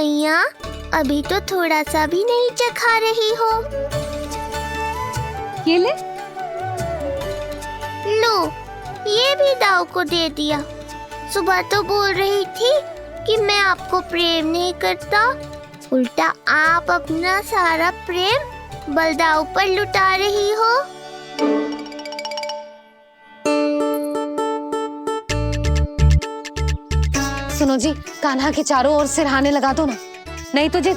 मैया, अभी तो थोड़ा सा भी नहीं चखा रही हो। ये ले। लो, ये भी दाऊ को दे दिया। सुबह तो बोल रही थी कि मैं आपको प्रेम नहीं करता, उल्टा आप अपना सारा प्रेम बलदाऊ पर लुटा रही हो। सुनो जी, कान्हा के चारों ओर सिरहाने लगा दो ना, नहीं तो जी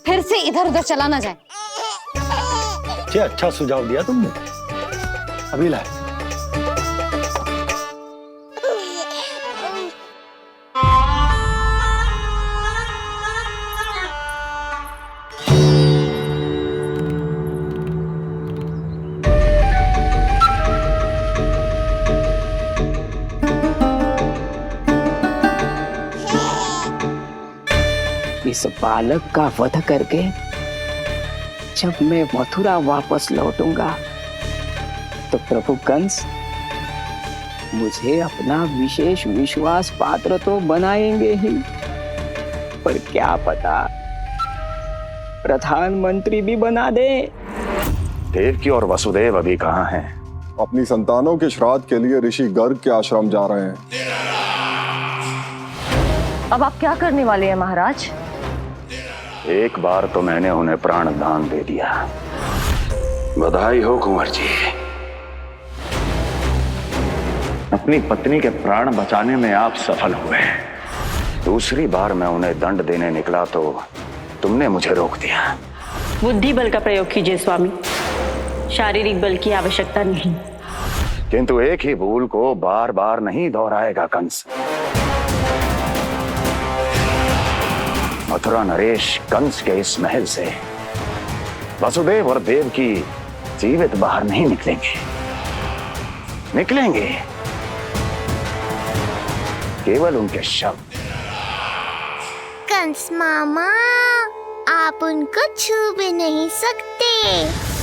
फिर से इधर उधर चला ना जाए। अच्छा सुझाव दिया तुमने। अभी लाए। इस बालक का वध करके जब मैं मथुरा वापस लौटूंगा तो प्रभु कंस मुझे अपना विशेष विश्वास पात्र तो बनाएंगे ही, पर क्या पता प्रधानमंत्री भी बना दे। देवकी और वसुदेव अभी कहाँ हैं? अपनी संतानों के श्राद्ध के लिए ऋषि गर्ग के आश्रम जा रहे हैं। अब आप क्या करने वाले हैं महाराज? एक बार तो मैंने उन्हें प्राण दान दे दिया। बधाई हो कुंवर जी, अपनी पत्नी के प्राण बचाने में आप सफल हुए। दूसरी बार मैं उन्हें दंड देने निकला तो तुमने मुझे रोक दिया। बुद्धि बल का प्रयोग कीजिए स्वामी, शारीरिक बल की आवश्यकता नहीं। किंतु एक ही भूल को बार बार नहीं दोहराएगा कंस। मथुरा नरेश कंस के इस महल से वसुदेव और देवकी जीवित बाहर नहीं निकलेंगे, केवल उनके शव। कंस मामा, आप उनको छू भी नहीं सकते।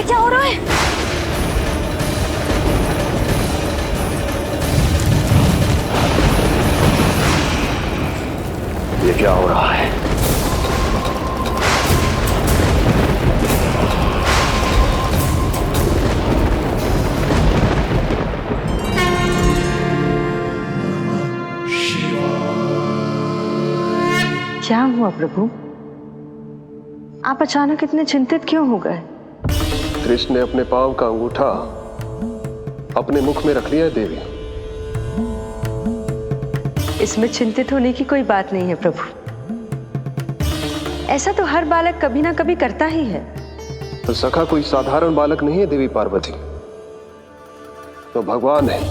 क्या हो रहा है? ये क्या हो रहा है? क्या हुआ प्रभु? आप अचानक इतने चिंतित क्यों हो गए? कृष्ण ने अपने पांव का अंगूठा अपने मुख में रख लिया है देवी। इसमें चिंतित होने की कोई बात नहीं है प्रभु। ऐसा तो हर बालक कभी ना कभी करता ही है। तो सखा कोई साधारण बालक नहीं है देवी पार्वती, तो भगवान है।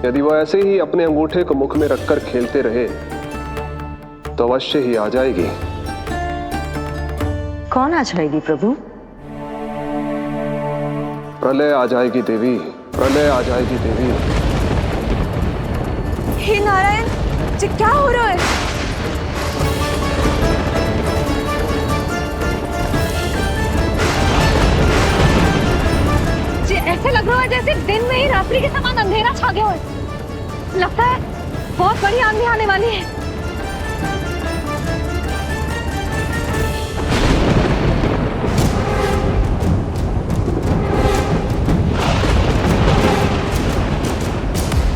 यदि वो ऐसे ही अपने अंगूठे को मुख में रखकर खेलते रहे तो अवश्य ही आ जाएगी। कौन आ जाएगी प्रभु? प्रलय आ जाएगी देवी, प्रलय आ जाएगी देवी। हे नारायण, जी क्या हो रहा है? जी ऐसे लग रहा है जैसे दिन में ही रात्रि के समान अंधेरा छा गया हो। लगता है बहुत बड़ी आंधी आने वाली है।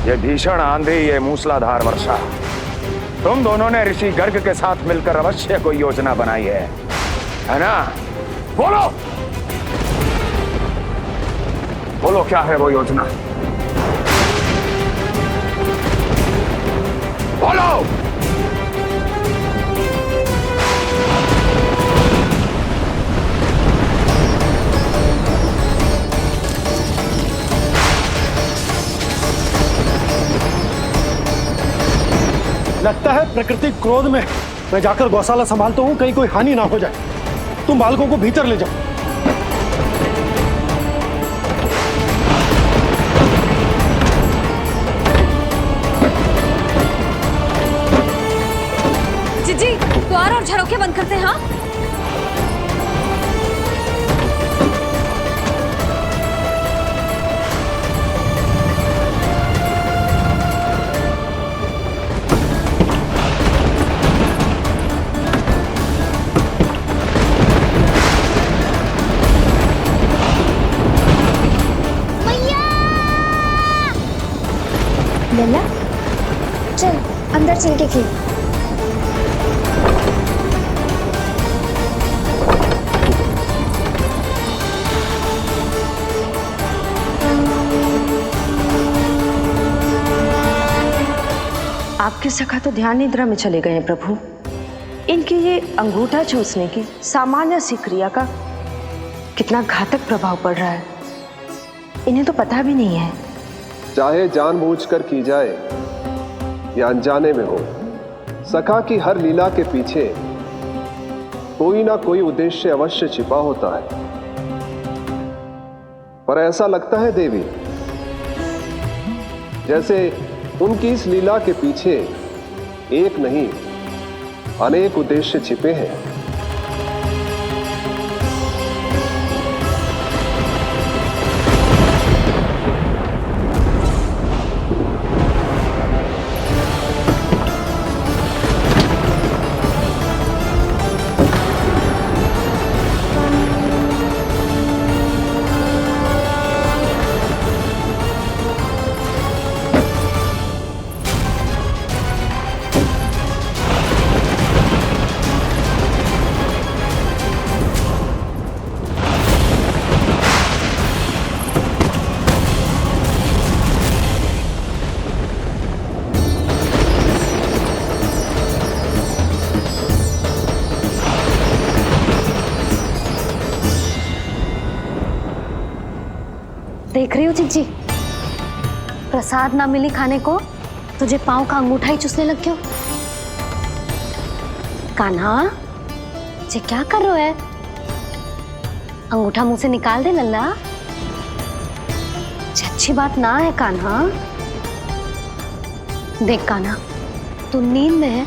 ये भीषण आंधी, ये मूसलाधार वर्षा, तुम दोनों ने ऋषि गर्ग के साथ मिलकर अवश्य कोई योजना बनाई है ना? बोलो बोलो, क्या है वो योजना? बोलो। लगता है प्रकृति क्रोध में। मैं जाकर गौशाला संभालता हूँ, कहीं कोई हानि ना हो जाए। तुम बालकों को भीतर ले जाओ। जी द्वार और झरोखे बंद करते हैं। हाँ लल्ला, चल अंदर चल के खेल। आपके सखा तो ध्यान निद्रा में चले गए हैं प्रभु। इनकी ये अंगूठा चूसने की सामान्य सी क्रिया का कितना घातक प्रभाव पड़ रहा है, इन्हें तो पता भी नहीं है। चाहे जानबूझकर की जाए या अनजाने में हो, सखा की हर लीला के पीछे कोई ना कोई उद्देश्य अवश्य छिपा होता है। पर ऐसा लगता है देवी, जैसे उनकी इस लीला के पीछे एक नहीं अनेक उद्देश्य छिपे हैं। देख रही हो चिज्जी, प्रसाद ना मिली खाने को, तुझे पांव का अंगूठा ही चूसने लग गयो। कान्हा, ये क्या कर रहे है? अंगूठा मुंह से निकाल दे लल्ला। अच्छी बात ना है कान्हा। देख कान्हा, तू नींद में है,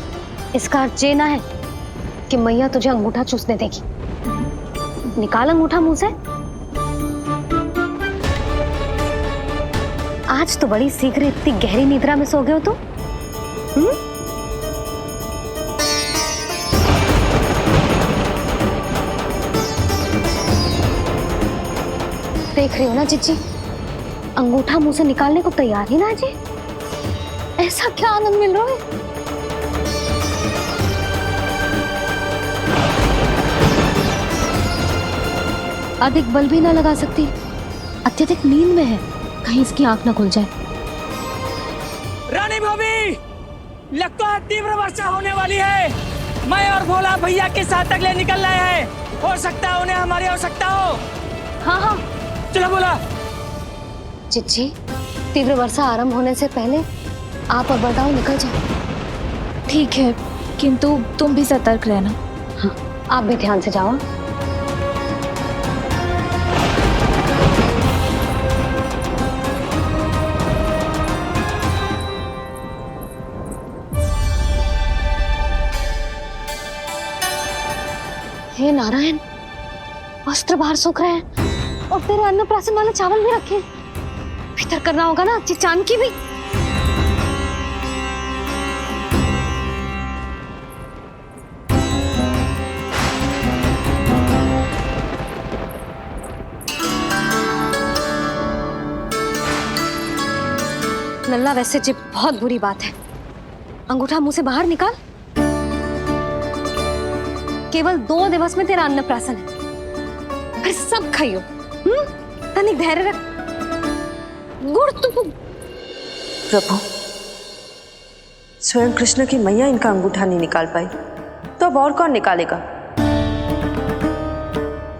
इसका अर्थ ये ना है कि मैया तुझे अंगूठा चूसने देगी। निकाल अंगूठा मुंह से। आज तो बड़ी शीघ्र इतनी गहरी निद्रा में सो गए हो तुम। देख रही हो ना जीजी, अंगूठा मुंह से निकालने को तैयार ही ना जी। ऐसा क्या आनंद मिल रहा है? अधिक बल भी ना लगा सकती, अत्यधिक नींद में है, कहीं इसकी आंख ना खुल जाए। रानी भाभी, लगता है तीव्र वर्षा होने वाली है। मैं और भोला भैया के साथ अगले निकल रहे हैं। हो सकता है उन्हें हमारी आवश्यकता हो। हाँ हाँ चलो बोला। चिच्ची, तीव्र वर्षा आरंभ होने से पहले आप और बड़गांव निकल जाओ। ठीक है, किंतु तुम भी सतर्क रहना। हाँ, आप भी ध्यान से जाओ। हे नारायण, वस्त्र बाहर सूख रहे हैं और तेरे अन्नप्राशन वाले चावल भी रखे हैं। भीतर करना होगा ना चांद की भी। लल्ला, वैसे जी बहुत बुरी बात है। अंगूठा मुंह से बाहर निकाल। केवल 2 दिवस में तेरा अन्नप्राशन है, फिर सब खाइयो। तनिक धैर्य रख। गुड़ तो प्रभु, स्वयं कृष्ण की मैया इनका अंगूठा नहीं निकाल पाई, तो अब और कौन निकालेगा?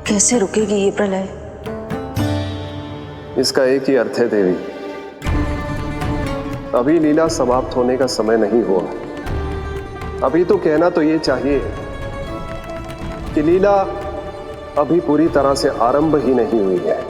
कैसे रुकेगी ये प्रलय? इसका एक ही अर्थ है देवी, अभी लीला समाप्त होने का समय नहीं हुआ। अभी तो कहना तो ये चाहिए कि लीला अभी पूरी तरह से आरंभ ही नहीं हुई है।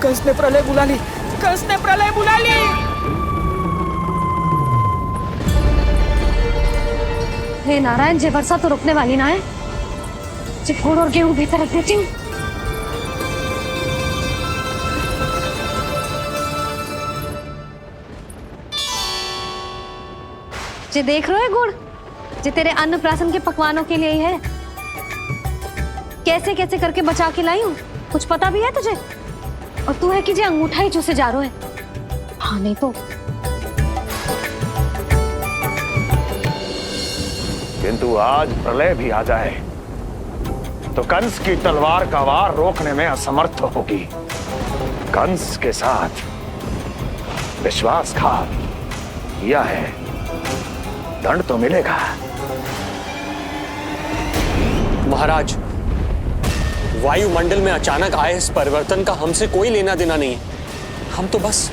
कंस ने प्रलय बुला ली, कंस ने प्रलय बुला ली। हे नारायण, जे वर्षा तो रुकने वाली ना है। जे गुड़ और गेहूं भीतर रख देती हूँ। जे देख रहे हो गुड़, जे तेरे अन्नप्राशन के पकवानों के लिए ही है। कैसे कैसे करके बचा के लाई हूँ, कुछ पता भी है तुझे? और तू है कि जे अंगूठा ही चूसे जा रहा है। हाँ नहीं तो। किंतु आज प्रलय भी आ जाए तो कंस की तलवार का वार रोकने में असमर्थ होगी। कंस के साथ विश्वासघात किया है, दंड तो मिलेगा। महाराज, वायुमंडल में अचानक आए इस परिवर्तन का हमसे कोई लेना देना नहीं है। हम तो बस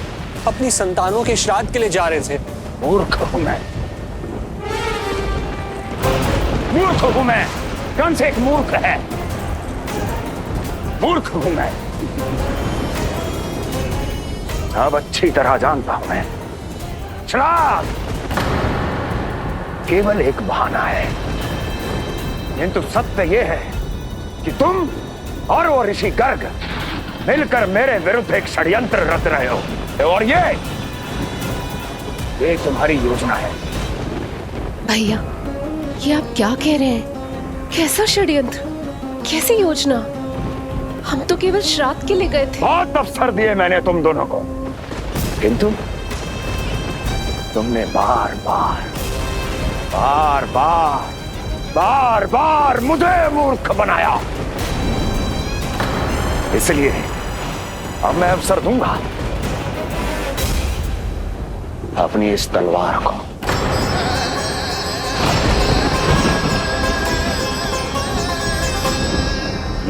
अपनी संतानों के श्राद्ध के लिए जा रहे थे। मूर्ख हूं मैं, मूर्ख हूं मैं। कंस एक मूर्ख है, मूर्ख हूं मैं। अब अच्छी तरह जानता हूं मैं, श्राद्ध केवल एक बहाना है। किंतु सत्य यह है कि तुम और वो ऋषि गर्ग मिलकर मेरे विरुद्ध एक षड्यंत्र रच रहे हो, और ये तुम्हारी योजना है। भैया, ये आप क्या कह रहे हैं? कैसा षड्यंत्र, कैसी योजना? हम तो केवल श्राद्ध के लिए गए थे। बहुत अवसर दिए मैंने तुम दोनों को, किंतु तुमने बार बार मुझे मूर्ख बनाया। इसलिए अब मैं अवसर दूंगा अपनी इस तलवार को।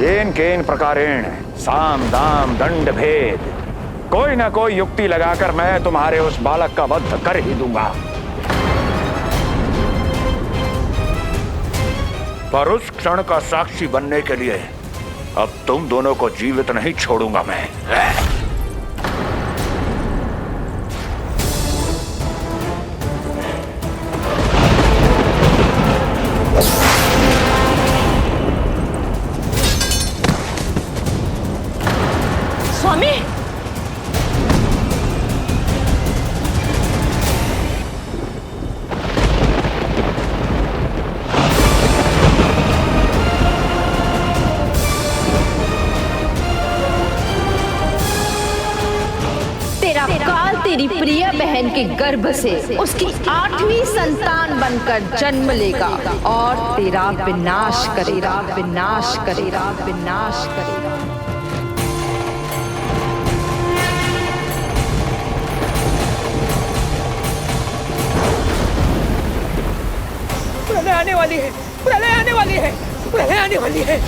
येन केन प्रकारेण साम दाम दंड भेद, कोई ना कोई युक्ति लगाकर मैं तुम्हारे उस बालक का वध कर ही दूंगा। पर उस क्षण का साक्षी बनने के लिए अब तुम दोनों को जीवित नहीं छोड़ूंगा मैं। स्वामी, तेरी प्रिय बहन के गर्भ से उसकी 8वीं संतान बनकर जन्म लेगा और तेरा विनाश करेगा, विनाश करेगा, विनाश करेगा। आने वाली है, प्रलय आने वाली है, प्रलय आने वाली है।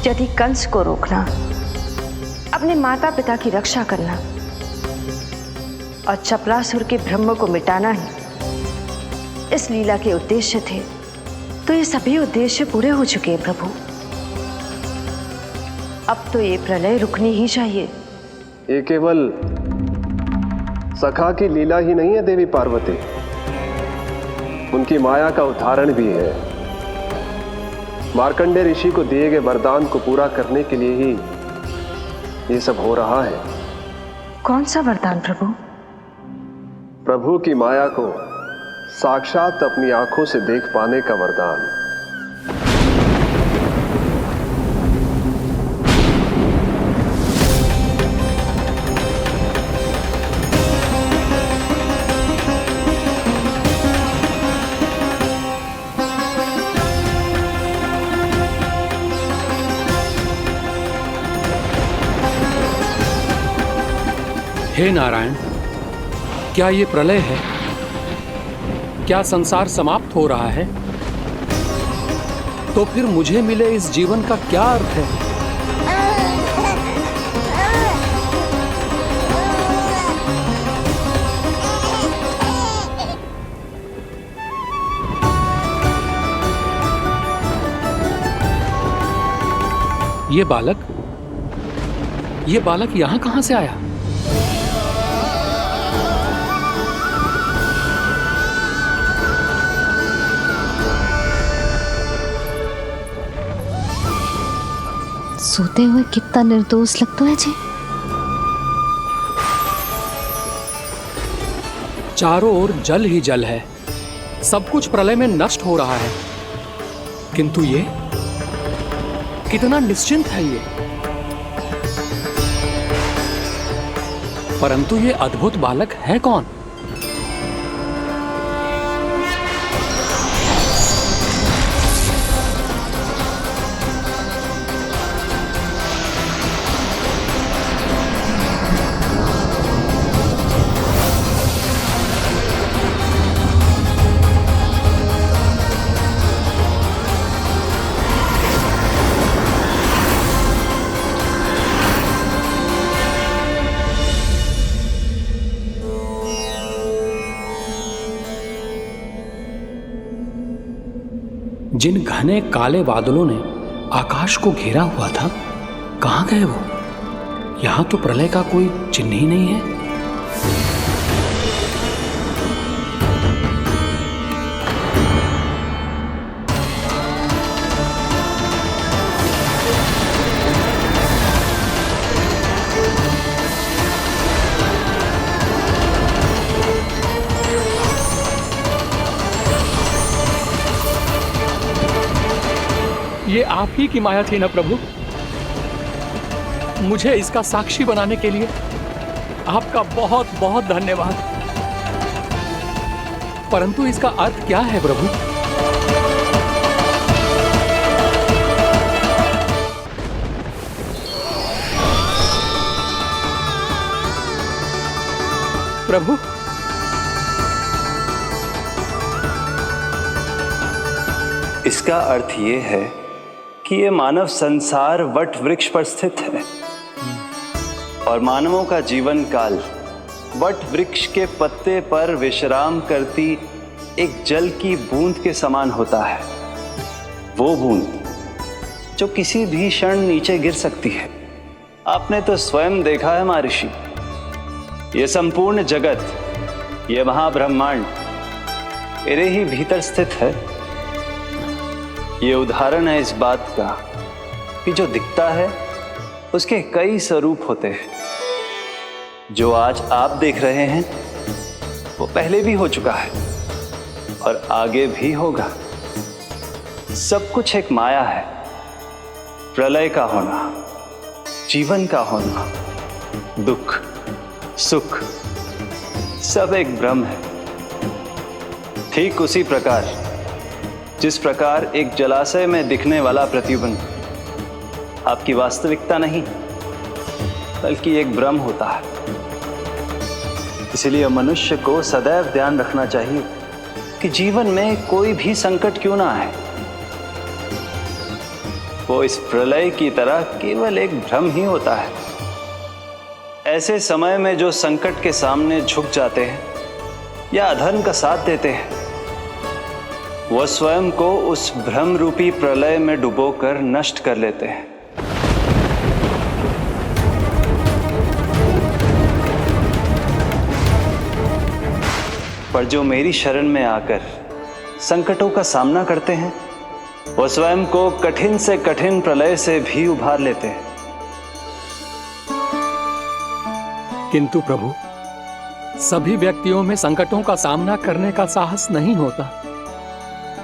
यदि कंस को रोकना, अपने माता पिता की रक्षा करना और चपलासुर के ब्रह्म को मिटाना ही इस लीला के उद्देश्य थे, तो ये सभी उद्देश्य पूरे हो चुके हैं प्रभु। अब तो ये प्रलय रुकनी ही चाहिए। ये केवल सखा की लीला ही नहीं है देवी पार्वती, उनकी माया का उदाहरण भी है। मार्कंडेय ऋषि को दिए गए वरदान को पूरा करने के लिए ही ये सब हो रहा है। कौन सा वरदान प्रभु? प्रभु की माया को साक्षात अपनी आंखों से देख पाने का वरदान। हे नारायण, क्या ये प्रलय है? क्या संसार समाप्त हो रहा है? तो फिर मुझे मिले इस जीवन का क्या अर्थ है? ये बालक यहां कहां से आया? सोते हुए कितना निर्दोष लगता है जी। चारों ओर जल ही जल है, सब कुछ प्रलय में नष्ट हो रहा है, किंतु ये कितना निश्चिंत है ये। परंतु ये अद्भुत बालक है कौन? जिन घने काले बादलों ने आकाश को घेरा हुआ था, कहां गए वो? यहां तो प्रलय का कोई चिन्ह ही नहीं है। ये आप ही की माया थी ना प्रभु? मुझे इसका साक्षी बनाने के लिए आपका बहुत बहुत धन्यवाद। परंतु इसका अर्थ क्या है प्रभु? प्रभु, इसका अर्थ ये है कि ये मानव संसार वट वृक्ष पर स्थित है और मानवों का जीवन काल वट वृक्ष के पत्ते पर विश्राम करती एक जल की बूंद के समान होता है। वो बूंद जो किसी भी क्षण नीचे गिर सकती है। आपने तो स्वयं देखा है महर्षि, ये संपूर्ण जगत, ये महाब्रह्मांड मेरे ही भीतर स्थित है। ये उदाहरण है इस बात का कि जो दिखता है उसके कई स्वरूप होते हैं। जो आज आप देख रहे हैं वो पहले भी हो चुका है और आगे भी होगा। सब कुछ एक माया है। प्रलय का होना, जीवन का होना, दुख, सुख, सब एक भ्रम है। ठीक उसी प्रकार जिस प्रकार एक जलाशय में दिखने वाला प्रतिबिंब आपकी वास्तविकता नहीं, बल्कि एक भ्रम होता है। इसलिए मनुष्य को सदैव ध्यान रखना चाहिए कि जीवन में कोई भी संकट क्यों ना आए, वो इस प्रलय की तरह केवल एक भ्रम ही होता है। ऐसे समय में जो संकट के सामने झुक जाते हैं या अधर्म का साथ देते हैं, वो स्वयं को उस भ्रम रूपी प्रलय में डुबोकर नष्ट कर लेते हैं। पर जो मेरी शरण में आकर संकटों का सामना करते हैं, वो स्वयं को कठिन से कठिन प्रलय से भी उभार लेते हैं। किंतु प्रभु, सभी व्यक्तियों में संकटों का सामना करने का साहस नहीं होता।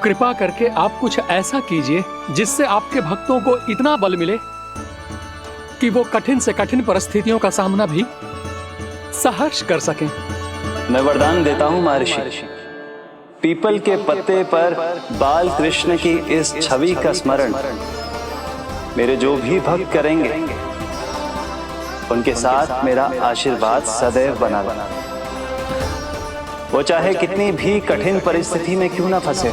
कृपा करके आप कुछ ऐसा कीजिए जिससे आपके भक्तों को इतना बल मिले कि वो कठिन से कठिन परिस्थितियों का सामना भी सहर्ष कर सकें। मैं वरदान देता हूं महर्षि, पीपल के पत्ते पर बाल कृष्ण की इस छवि का स्मरण मेरे जो भी भक्त करेंगे, उनके साथ मेरा आशीर्वाद सदैव बना रहना। वो चाहे कितनी भी कठिन परिस्थिति में क्यों ना फंसे,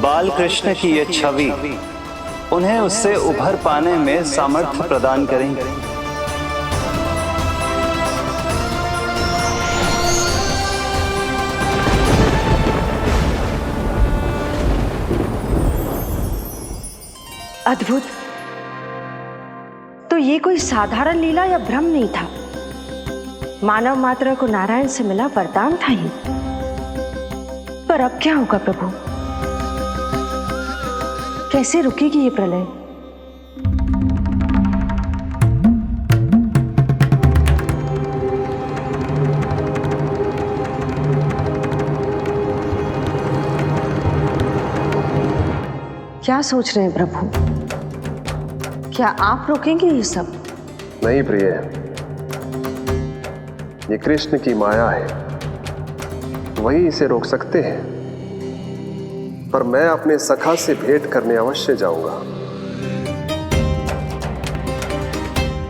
बाल कृष्ण की ये छवि उन्हें उससे उभर पाने में सामर्थ्य प्रदान करेंगे। अद्भुत। तो ये कोई साधारण लीला या भ्रम नहीं था, मानव मात्र को नारायण से मिला वरदान था ये। पर अब क्या होगा प्रभु? कैसे रुकेगी ये प्रलय? क्या सोच रहे हैं प्रभु? क्या आप रोकेंगे ये सब? नहीं प्रिय, ये कृष्ण की माया है, वही इसे रोक सकते हैं। पर मैं अपने सखा से भेंट करने अवश्य जाऊंगा।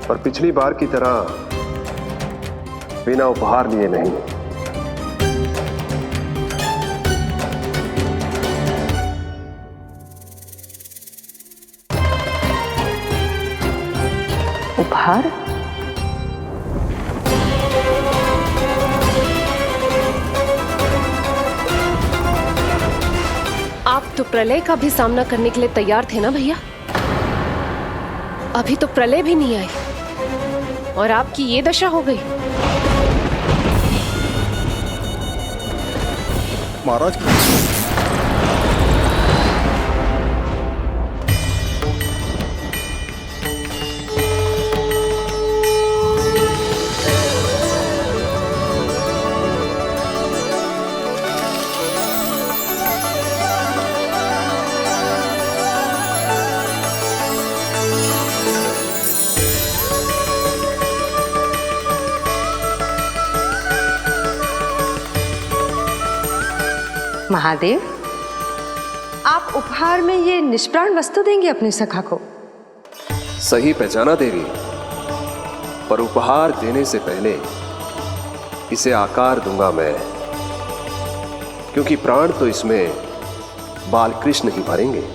पर पिछली बार की तरह बिना उपहार लिए नहीं। उपहार? आप तो प्रलय का भी सामना करने के लिए तैयार थे ना भैया? अभी तो प्रलय भी नहीं आई और आपकी ये दशा हो गई। महाराज, महादेव, आप उपहार में ये निष्प्राण वस्तु देंगे अपने सखा को? सही पहचाना देवी, पर उपहार देने से पहले इसे आकार दूंगा मैं, क्योंकि प्राण तो इसमें बाल कृष्ण ही भरेंगे।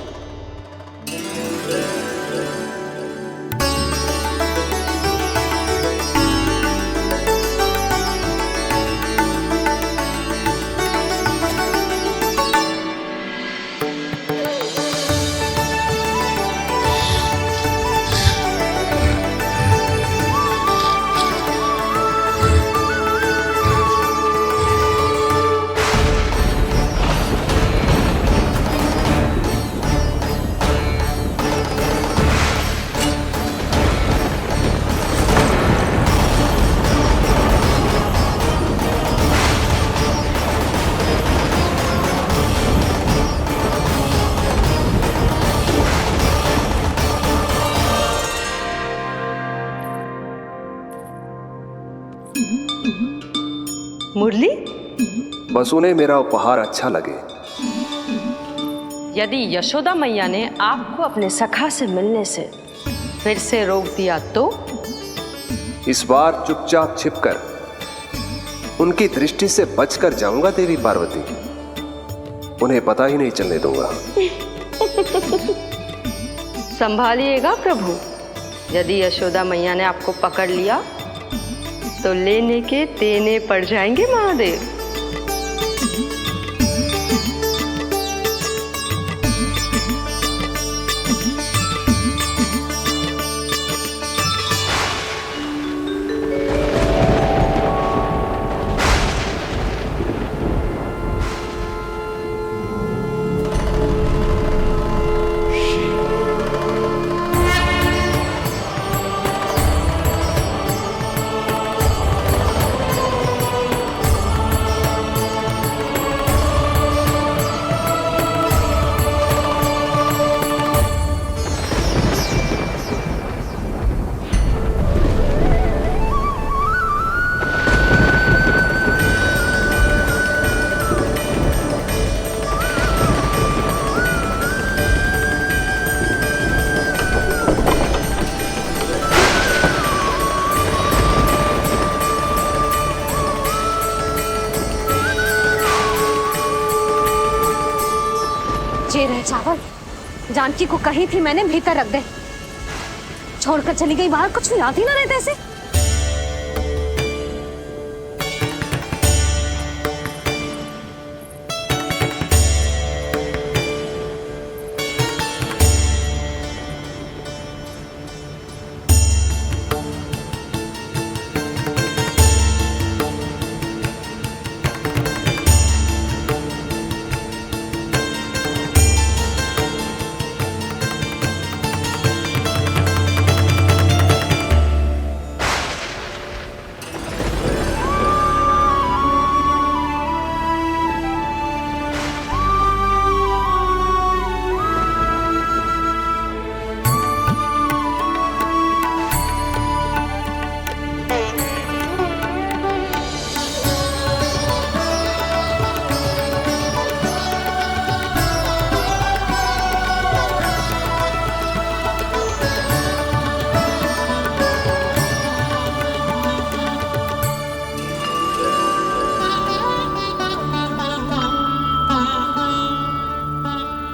मुरली? बस उन्हें मेरा उपहार अच्छा लगे, यदि यशोदा मैया ने आपको अपने सखा से मिलने से फिर से रोक दिया तो? इस बार चुपचाप छिपकर उनकी दृष्टि से बचकर जाऊंगा देवी पार्वती। उन्हें पता ही नहीं चलने दूंगा। संभालिएगा प्रभु, यदि यशोदा मैया ने आपको पकड़ लिया तो लेने के देने पड़ जाएंगे महादेव। ये रहे चावल, जानकी को कही थी मैंने भीतर रख दे, छोड़कर चली गई बाहर, कुछ याद ही ना रहते ऐसे।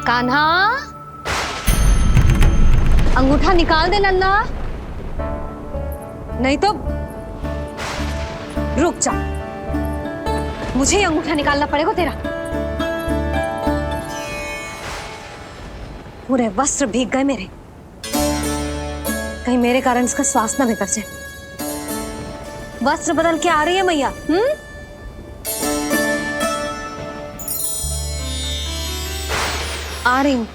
कान्हा, अंगूठा निकाल दे नन्ना, नहीं तो रुक जा, मुझे ही अंगूठा निकालना पड़ेगा तेरा। पूरे वस्त्र भीग गए मेरे, कहीं मेरे कारण इसका श्वास ना बिगड़ जाए। वस्त्र बदल के आ रही है मैया। आ रही हूँ।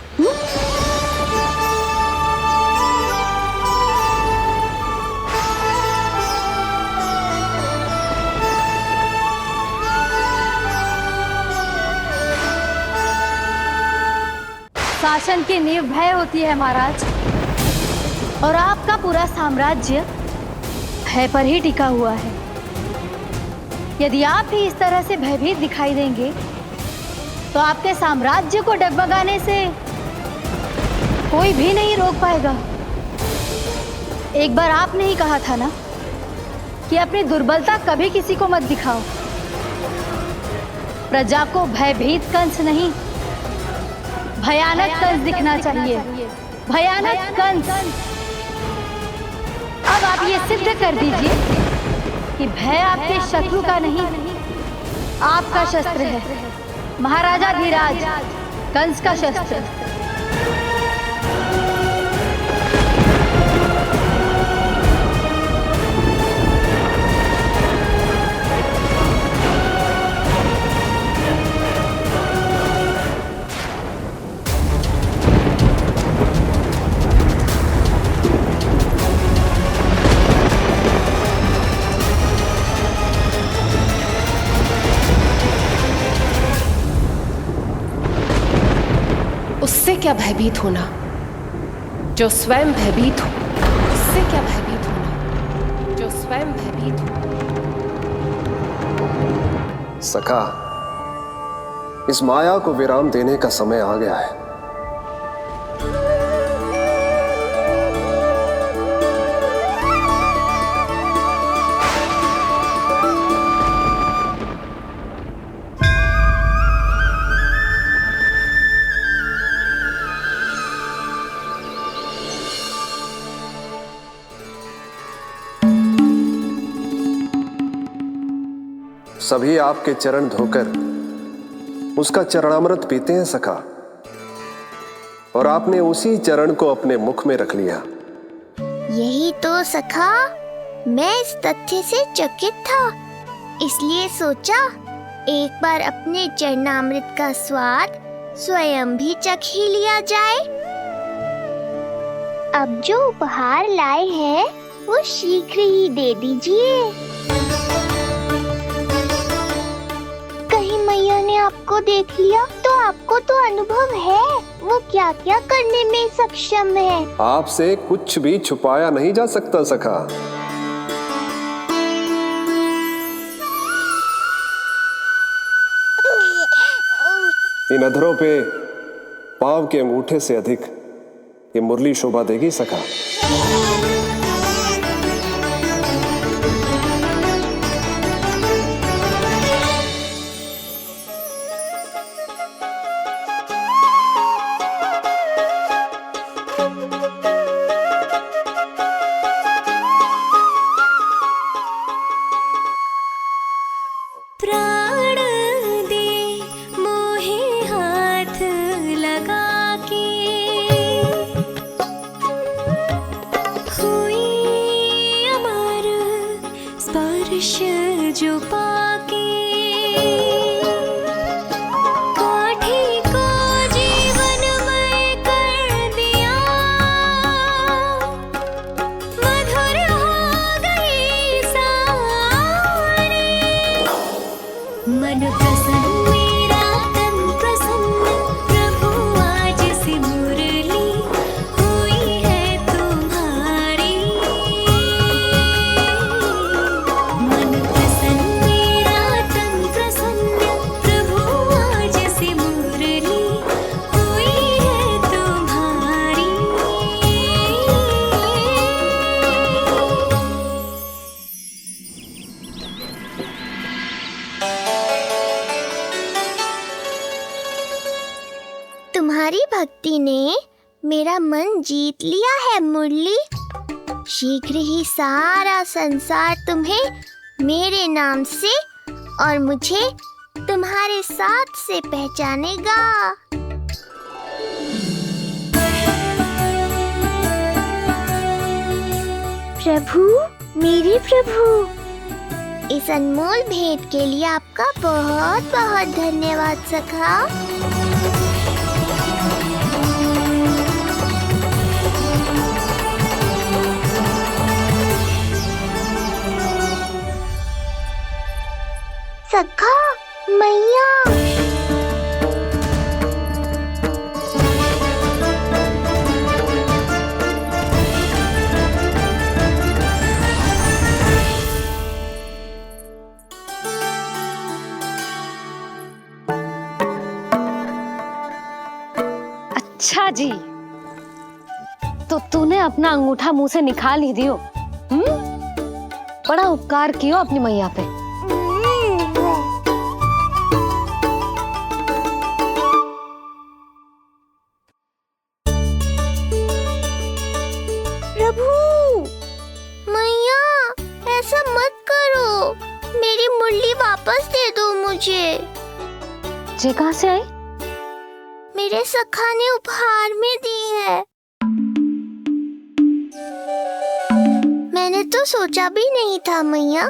शासन की नींव भय होती है महाराज, और आपका पूरा साम्राज्य भय पर ही टिका हुआ है। यदि आप भी इस तरह से भयभीत दिखाई देंगे तो आपके साम्राज्य को डगमगाने से कोई भी नहीं रोक पाएगा। एक बार आपने ही कहा था ना कि अपनी दुर्बलता कभी किसी को मत दिखाओ। प्रजा को भयभीत कंस नहीं, भयानक कंस दिखना चाहिए, भयानक कंस। अब आप ये सिद्ध कर दीजिए कि भय आपके शत्रु का नहीं, आपका शस्त्र है। महाराजा धीराज, कंस का शस्त्र। उससे क्या भयभीत होना जो स्वयं भयभीत हो, उससे क्या भयभीत होना जो स्वयं भयभीत हो। सखा, इस माया को विराम देने का समय आ गया है। सभी आपके चरण धोकर उसका चरणामृत पीते हैं सखा, और आपने उसी चरण को अपने मुख में रख लिया। यही तो सखा, मैं इस तथ्य से चकित था, इसलिए सोचा एक बार अपने चरणामृत का स्वाद स्वयं भी चख ही लिया जाए। अब जो उपहार लाए हैं वो शीघ्र ही दे दीजिए। कहीं मैया ने आपको देख लिया तो आपको तो अनुभव है वो क्या क्या करने में सक्षम है। आपसे कुछ भी छुपाया नहीं जा सकता सखा। इन अधरों पे पांव के अंगूठे से अधिक ये मुरली शोभा देगी सखा। जो पाके काठी को जीवनमय कर दिया, मधुर हो गई सारी। मन प्रसन्न मेरा तन प्रसन्न, प्रभु आज से मुरली हुई है तुम्हारी। तुम्हारी भक्ति ने मेरा मन जीत लिया है मुरली। शीघ्र ही सारा संसार तुम्हें मेरे नाम से और मुझे तुम्हारे साथ से पहचानेगा। प्रभु, मेरे प्रभु, इस अनमोल भेंट के लिए आपका बहुत बहुत धन्यवाद सखा। सखा, मैया, अच्छा जी, तो तूने अपना अंगूठा मुंह से निकाल ही दियो। बड़ा उपकार कियो अपनी मैया पे। प्रभु, मैया, ऐसा मत करो, मेरी मुरली वापस दे दो मुझे। ये कहाँ से आई? मेरे सखा ने उपहार में दी है। मैंने तो सोचा भी नहीं था मैया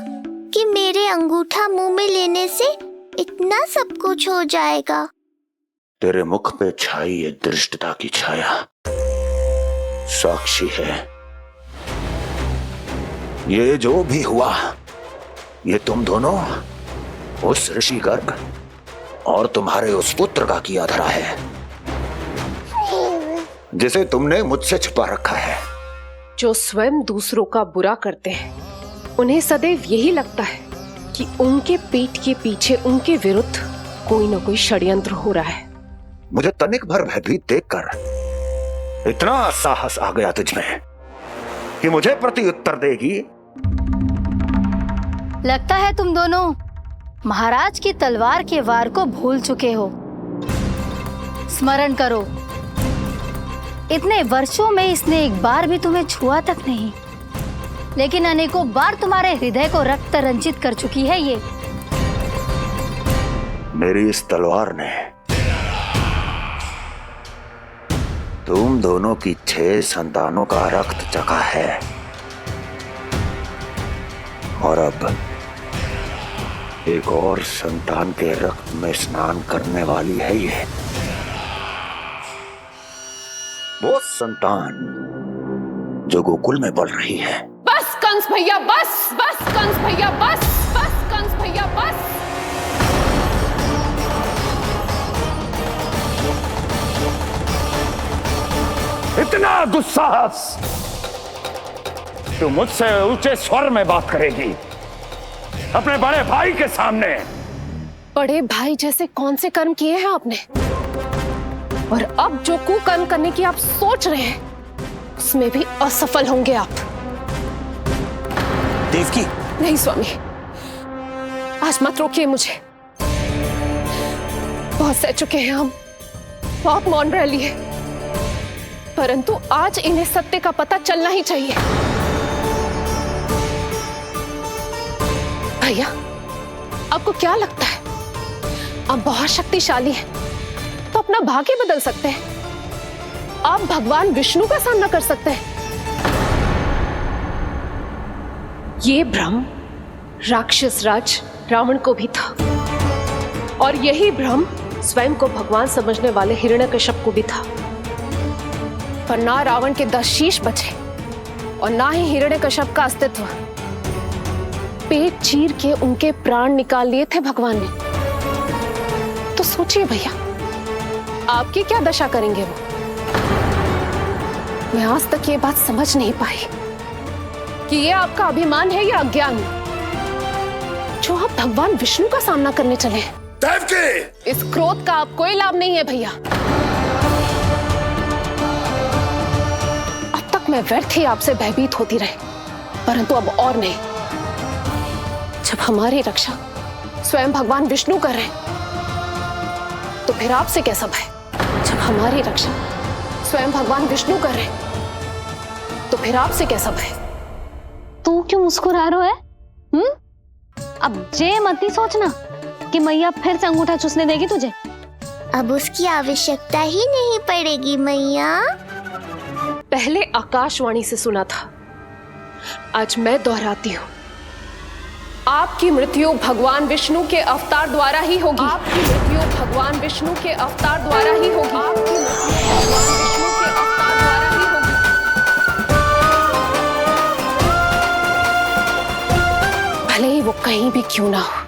कि मेरे अंगूठा मुंह में लेने से इतना सब कुछ हो जाएगा। तेरे मुख पे छाई ये दृष्टता की छाया साक्षी है। ये जो भी हुआ, ये तुम दोनों, उस ऋषि गर्ग और तुम्हारे उस पुत्र का किया धरा है, जिसे तुमने मुझसे छुपा रखा है। जो स्वयं दूसरों का बुरा करते हैं, उन्हें सदैव यही लगता है कि उनके पीठ के पीछे उनके विरुद्ध कोई न कोई षड्यंत्र हो रहा है। मुझे तनिक भर भयभीत देखकर इतना साहस आ गया तुझमें कि मुझे प्रति उत्तर देगी। लगता है तुम दोनों महाराज की तलवार के वार को भूल चुके हो। स्मरण करो, इतने वर्षों में इसने एक बार भी तुम्हें छुआ तक नहीं, लेकिन अनेकों बार तुम्हारे हृदय को रक्त रंजित कर चुकी है ये। मेरी इस तलवार ने तुम दोनों की 6 संतानों का रक्त चखा है और अब एक और संतान के रक्त में स्नान करने वाली है ये वो संतान जो गोकुल में पल रही है। बस कंस भैया बस, बस कंस भैया बस, बस कंस भैया बस। इतना दुस्साहस तू मुझसे ऊंचे स्वर में बात करेगी अपने बड़े भाई के सामने? बड़े भाई जैसे कौन से कर्म किए हैं आपने? और अब जो कुकर्म करने की आप सोच रहे हैं उसमें भी असफल होंगे आप। देवकी। नहीं स्वामी, आज मत रोकिए मुझे। बहुत सह चुके हैं हम, बहुत मौन रह लिए, परंतु आज इन्हें सत्य का पता चलना ही चाहिए। भैया, आपको क्या लगता है आप बहुत शक्तिशाली हैं तो अपना भाग्य बदल सकते हैं? आप भगवान विष्णु का सामना कर सकते हैं। ये भ्रम राक्षस राज रावण को भी था और यही भ्रम स्वयं को भगवान समझने वाले हिरण्यकश्यप को भी था। पर ना रावण के 10 शीश बचे और ना ही हिरण्यकश्यप का अस्तित्व। पेट चीर के उनके प्राण निकाल लिए थे भगवान ने। तो सोचिए भैया, आपकी क्या दशा करेंगे वो? मैं आज तक ये बात समझ नहीं पाई कि ये आपका अभिमान है या अज्ञान, जो आप भगवान विष्णु का सामना करने चले हैं। देवकी! इस क्रोध का आप कोई लाभ नहीं है भैया। अब तक मैं व्यर्थ ही आपसे भयभीत होती रही, परंतु अब और नहीं। जब हमारी रक्षा स्वयं भगवान विष्णु कर रहे हैं तो फिर आपसे कैसा भय? जब हमारी रक्षा स्वयं भगवान विष्णु कर रहे हैं तो फिर आपसे कैसा भय? तू क्यों मुस्कुरा रहा है? अब जे मत ही सोचना कि मैया फिर से अंगूठा चूसने देगी तुझे। अब उसकी आवश्यकता ही नहीं पड़ेगी मैया। पहले आकाशवाणी से सुना था, आज मैं दोहराती हूँ। आपकी मृत्यु भगवान विष्णु के अवतार द्वारा ही होगी। आपकी मृत्यु भगवान विष्णु के अवतार द्वारा ही होगी। आपकी मृत्यु भगवान विष्णु के अवतार द्वारा ही होगी। भले ही वो कहीं भी क्यों ना हो।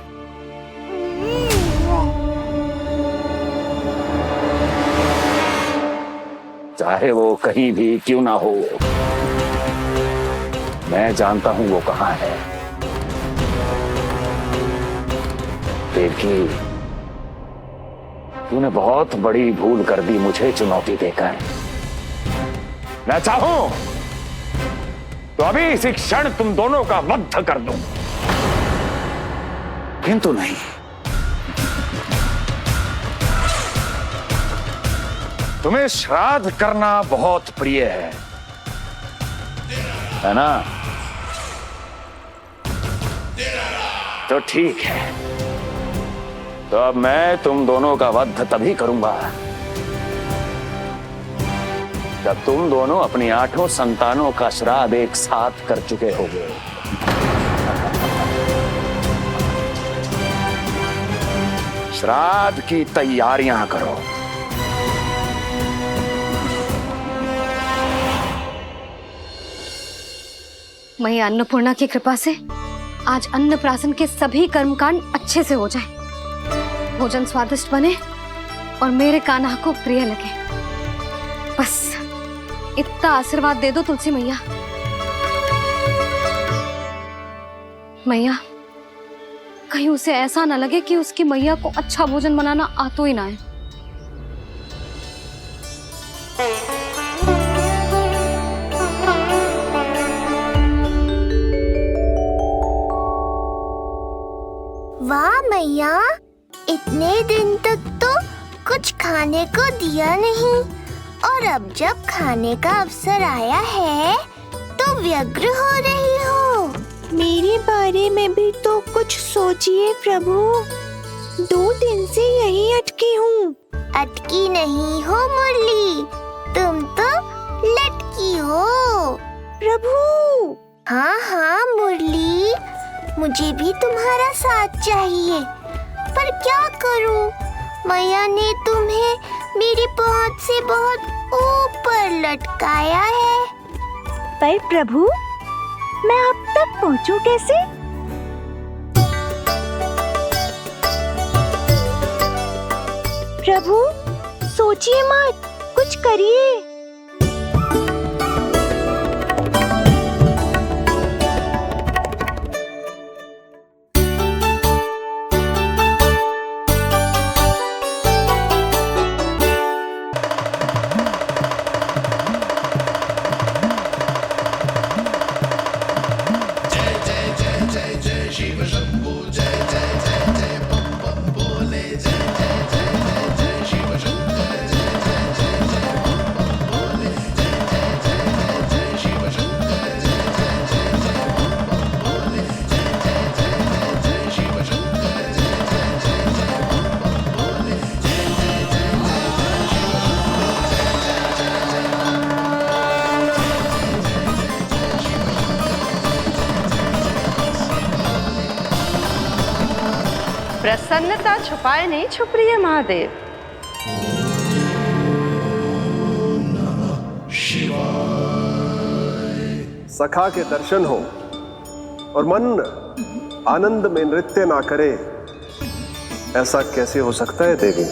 चाहे वो कहीं भी क्यों ना हो, मैं जानता हूं वो कहां है। देवकी, तूने बहुत बड़ी भूल कर दी मुझे चुनौती देकर। मैं चाहूं तो अभी इसी क्षण तुम दोनों का वध कर दूं, किंतु नहीं। तुम्हें श्राद्ध करना बहुत प्रिय है ना? तो ठीक है, तो अब मैं तुम दोनों का वध तभी करूंगा जब तुम दोनों अपनी 8 संतानों का श्राद्ध एक साथ कर चुके होगे। श्राद्ध की तैयारियां करो। मैया अन्नपूर्णा की कृपा से आज अन्नप्राशन के सभी कर्मकांड अच्छे से हो जाए, भोजन स्वादिष्ट बने और मेरे कान्हा को प्रिय लगे। बस इतना आशीर्वाद दे दो तुलसी मैया। मैया, कहीं उसे ऐसा ना लगे कि उसकी मैया को अच्छा भोजन बनाना आता ही ना है। वाह मैया, इतने दिन तक तो कुछ खाने को दिया नहीं और अब जब खाने का अवसर आया है तो व्यग्र हो रही हो। मेरे बारे में भी तो कुछ सोचिए प्रभु। 2 दिन से यहीं अटकी हूँ। अटकी नहीं हो मुरली, तुम तो लटकी हो। प्रभु। हाँ हाँ मुरली, मुझे भी तुम्हारा साथ चाहिए, पर क्या करूँ? मैया ने तुम्हें मेरी पहुँच से बहुत ऊपर लटकाया है। पर प्रभु, मैं अब तक पहुँचूं कैसे? प्रभु, सोचिए मत, कुछ करिए। प्रसन्नता छुपाए नहीं छुप रही है महादेव। सखा के दर्शन हो और मन आनंद में नृत्य ना करे, ऐसा कैसे हो सकता है देवी?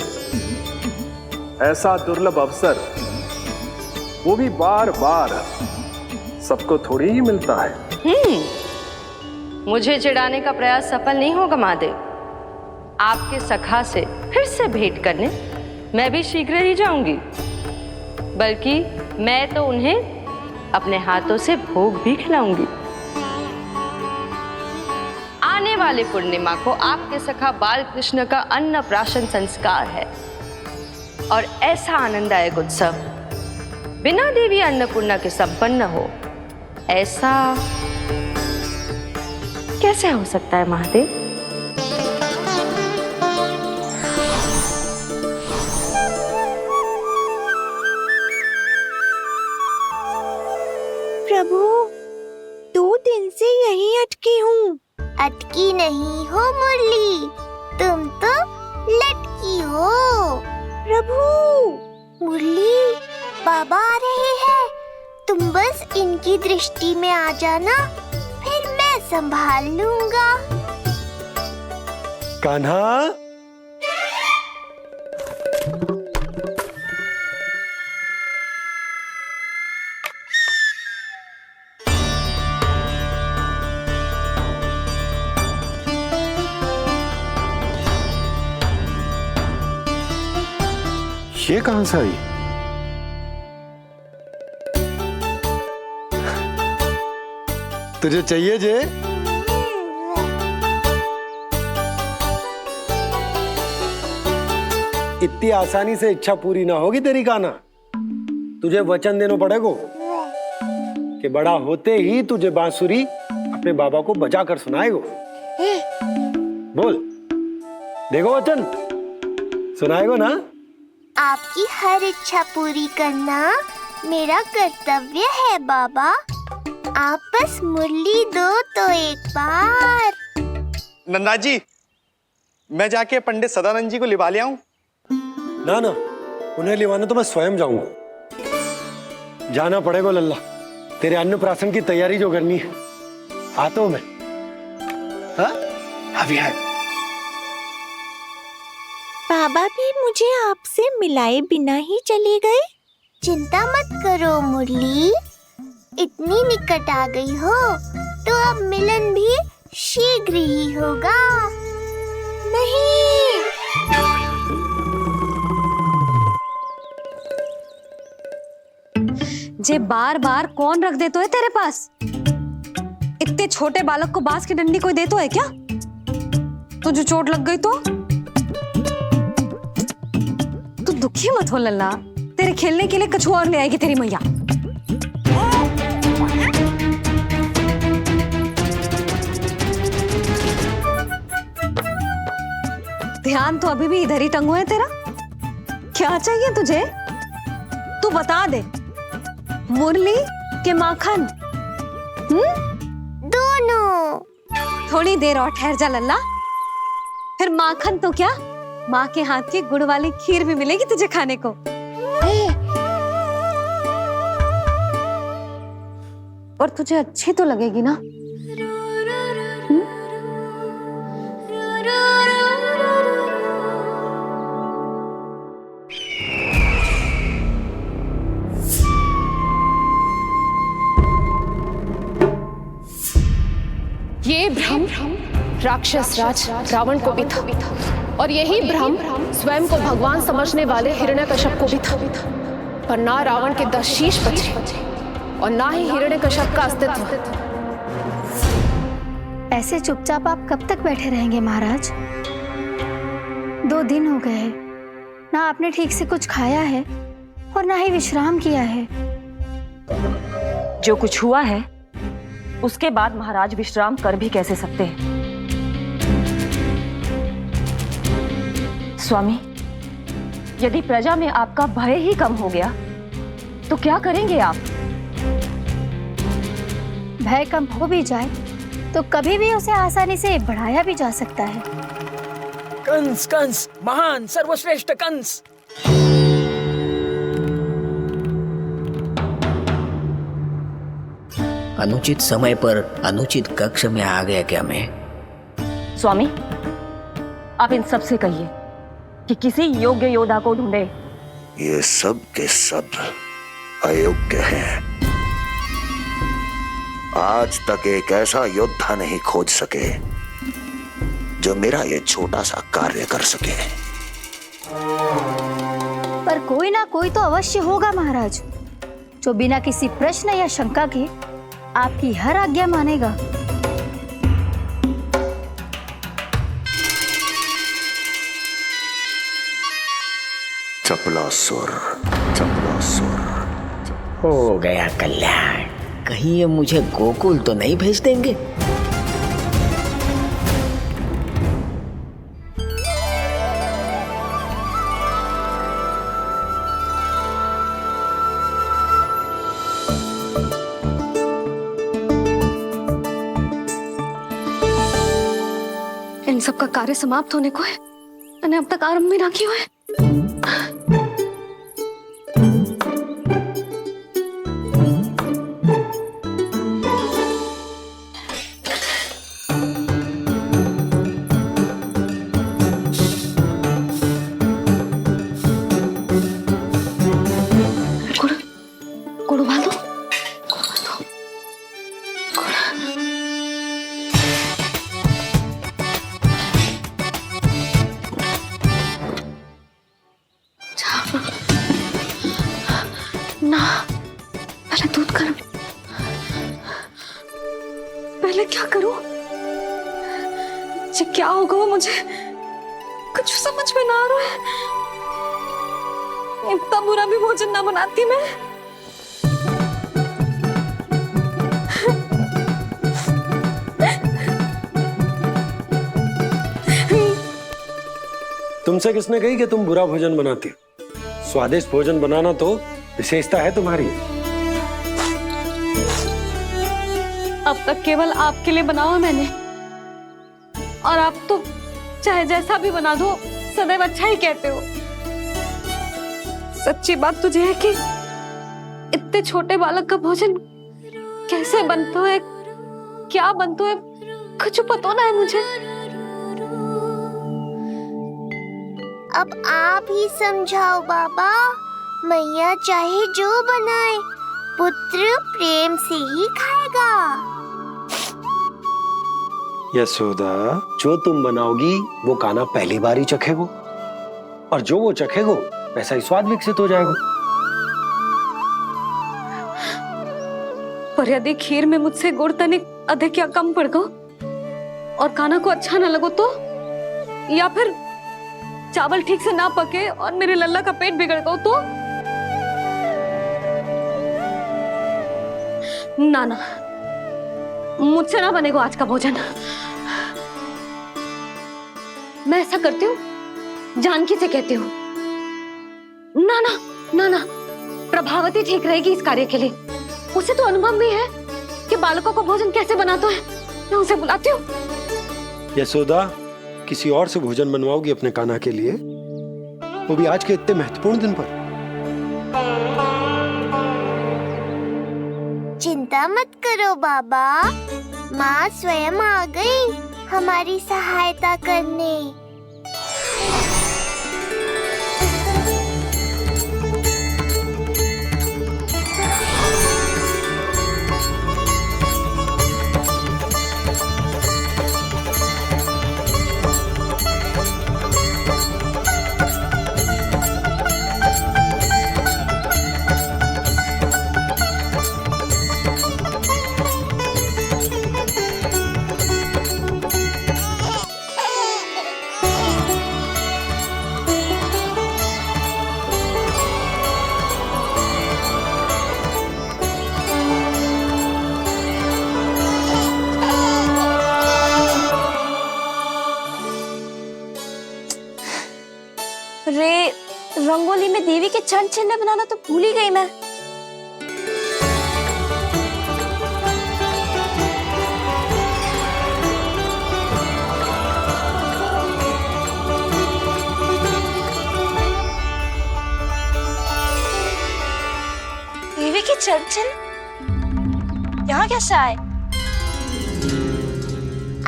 ऐसा दुर्लभ अवसर, वो भी बार बार, सबको थोड़ी ही मिलता है। मुझे चिढ़ाने का प्रयास सफल नहीं होगा महादेव। आपके सखा से फिर से भेंट करने मैं भी शीघ्र ही जाऊंगी, बल्कि मैं तो उन्हें अपने हाथों से भोग भी खिलाऊंगी। आने वाले पूर्णिमा को आपके सखा बाल कृष्ण का अन्नप्राशन संस्कार है, और ऐसा आनंददायक उत्सव बिना देवी अन्नपूर्णा के संपन्न हो, ऐसा कैसे हो सकता है महादेव? प्रभु, 2 दिन से यहीं अटकी हूँ। अटकी नहीं हो मुरली, तुम तो लटकी हो। प्रभु, मुरली, बाबा आ रहे हैं, तुम बस इनकी दृष्टि में आ जाना, फिर मैं संभाल लूंगा। कान्हा, ये कहां से आई? तुझे चाहिए जे? इतनी आसानी से इच्छा पूरी ना होगी तेरी कान्हा। तुझे वचन देना पड़ेगा कि बड़ा होते ही तुझे बांसुरी अपने बाबा को बजा कर सुनाएगो। बोल, देखो वचन सुनाएगो ना? आपकी हर इच्छा पूरी करना मेरा कर्तव्य है बाबा। आप बस मुरली दो तो एक बार। नंदा जी, मैं जाके पंडित सदानंद जी को लिवा ले आऊं? ना ना, उन्हें लिवाना तो मैं स्वयं जाऊंगा। जाना पड़ेगा लल्ला, तेरे अन्नप्राशन की तैयारी जो करनी है। आता हूं मैं। हाँ? अभी है। बाबा भी मुझे आपसे मिलाए बिना ही चले गए। चिंता मत करो मुरली, इतनी निकट आ गई हो तो अब मिलन भी शीघ्र ही होगा। नहीं, जे बार बार कौन रख दे तो है तेरे पास? इतने छोटे बालक को बांस की डंडी कोई दे तो है क्या? तुझे चोट लग गई तो? तू दुखी मत हो लल्ला, तेरे खेलने के लिए कछुआ और ले आएगी तेरी मैया। ध्यान तो अभी भी इधर ही टंगो है तेरा। क्या चाहिए तुझे? तू बता दे, मुरली के माखन? दोनों। थोड़ी देर और ठहर जा लल्ला, फिर माखन तो क्या, माँ के हाथ की गुड़ वाली खीर भी मिलेगी तुझे खाने को। और तुझे अच्छी तो लगेगी ना? ये भ्रम राक्षस राज रावण को भी था, और यही भ्रम स्वयं को भगवान समझने वाले हिरण्यकश्यप को भी था। पर ना रावण के 10 शीश बचे और ना ही हिरण्यकश्यप का अस्तित्व। ऐसे चुपचाप आप कब तक बैठे रहेंगे महाराज? 2 दिन हो गए हैं, ना आपने ठीक से कुछ खाया है और ना ही विश्राम किया है। जो कुछ हुआ है उसके बाद महाराज विश्राम कर भी कैसे सकते हैं? स्वामी, यदि प्रजा में आपका भय ही कम हो गया तो क्या करेंगे आप? भय कम हो भी जाए तो कभी भी उसे आसानी से बढ़ाया भी जा सकता है। कंस कंस, महान सर्वश्रेष्ठ कंस। अनुचित समय पर अनुचित कक्ष में आ गया क्या मैं? स्वामी, आप इन सब से कहिए कि किसी योग्य योद्धा को ढूंढे। ये सब के सब अयोग्य हैं। आज तक एक ऐसा योद्धा नहीं खोज सके जो मेरा ये छोटा सा कार्य कर सके। पर कोई ना कोई तो अवश्य होगा महाराज, जो बिना किसी प्रश्न या शंका के आपकी हर आज्ञा मानेगा। चपलासुर, चपलासुर। हो गया कल्याण। कहीं ये मुझे गोकुल तो नहीं भेज देंगे? इन सब का कार्य समाप्त होने को है, मैंने अब तक आरंभ भी ना किया है। गुड़ उबाल दो। ना, पहले दूध गर्म। पहले क्या करूं? ये क्या होगा वो मुझे कुछ समझ में ना आ रहा है। इतना बुरा भी भोजन ना बनाती मैं। तुमसे किसने कही कि तुम बुरा भोजन बनाती हो? स्वादिष्ट भोजन बनाना तो विशेषता है तुम्हारी। अब तक केवल आपके लिए बनाओ मैंने, और आप तो चाहे जैसा भी बना दो सदैव अच्छा ही कहते हो। सच्ची बात तुझे है कि इतने छोटे बालक का भोजन कैसे बनता है, क्या बनता है, कुछ पता ना है मुझे। अब आप ही समझाओ बाबा। मैया चाहे जो बनाए, पुत्र प्रेम से ही खाएगा। यशोदा, जो तुम बनाओगी वो कान्हा पहली बार ही चखेगो, और जो वो चखेगो वैसा ही स्वाद विकसित हो जाएगा। पर यदि खीर में मुझसे गुड़ तनिक अधिक या कम पड़ गो और कान्हा को अच्छा ना लगो तो, या फिर चावल ठीक से ना पके और मेरे लल्ला का पेट बिगड़ गो तो? ना ना, मुझसे ना बनेगा आज का भोजन। मैं ऐसा करती हूँ, जानकी से कहते हो। ना ना ना ना, प्रभावती ठीक रहेगी इस कार्य के लिए। उसे तो अनुभव भी है कि बालकों को भोजन कैसे बनाता है। मैं उसे बुलाती हूँ। यशोदा, किसी और से भोजन बनवाओगी अपने कान्हा के लिए, वो भी आज के इतने महत्वपूर्ण दिन पर? चिंता मत करो बाबा, माँ स्वयं आ गई हमारी सहायता करने। रे, रंगोली में देवी के चरण चिन्ह बनाना तो भूल ही गई मैं। देवी के चरण चिन्ह यहाँ कैसे आए?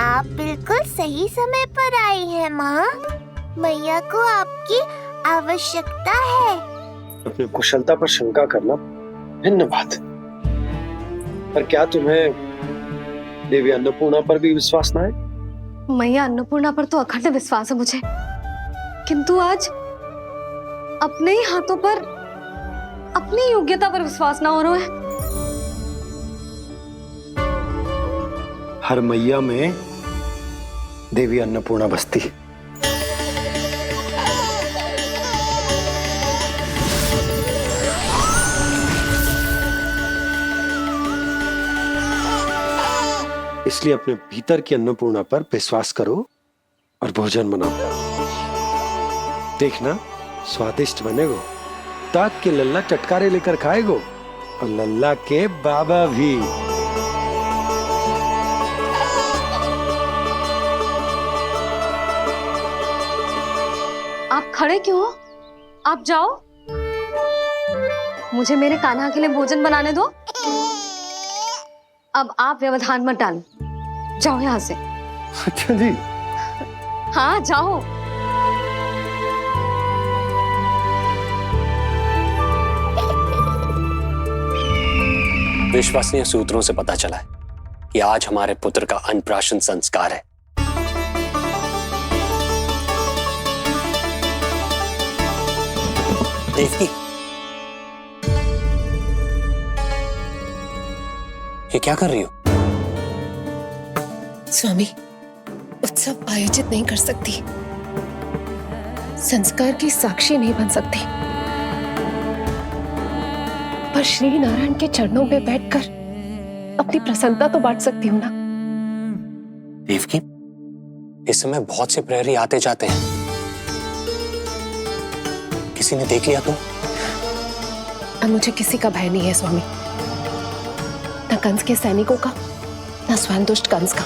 आप बिल्कुल सही समय पर आई हैं माँ। मैया को आपकी आवश्यकता है। अपनी कुशलता पर शंका करना भिन्न बात, पर क्या तुम्हें देवी अन्नपूर्णा पर भी विश्वास ना है? मैया अन्नपूर्णा पर तो अखंड विश्वास है मुझे, किंतु आज अपने ही हाथों पर अपनी योग्यता पर विश्वास ना हो रहा है। हर मैया में देवी अन्नपूर्णा बसती है। इसलिए अपने भीतर की अन्नपूर्णा पर विश्वास करो और भोजन बनाओ। देखना स्वादिष्ट बनेगो, ताक के लल्ला चटकारे लेकर खाएगो और लल्ला के बाबा भी। आप खड़े क्यों हो? आप जाओ, मुझे मेरे कान्हा के लिए भोजन बनाने दो। अब आप व्यवधान मत डालो, जाओ यहाँ से। अच्छा जी। हाँ जाओ। विश्वसनीय सूत्रों से पता चला है कि आज हमारे पुत्र का अन्नप्राशन संस्कार है। देवकी, ये क्या कर रही हो? स्वामी, उत्सव आयोजित नहीं कर सकती, संस्कार की साक्षी नहीं बन सकती, पर श्री नारायण के चरणों में बैठकर अपनी प्रसन्नता तो बांट सकती हूँ ना। देवकी, इस समय बहुत से प्रहरी आते जाते हैं, किसी ने देख लिया तो? अब मुझे किसी का भय नहीं है स्वामी, न कंस के सैनिकों का, न स्वयं दुष्ट कंस का।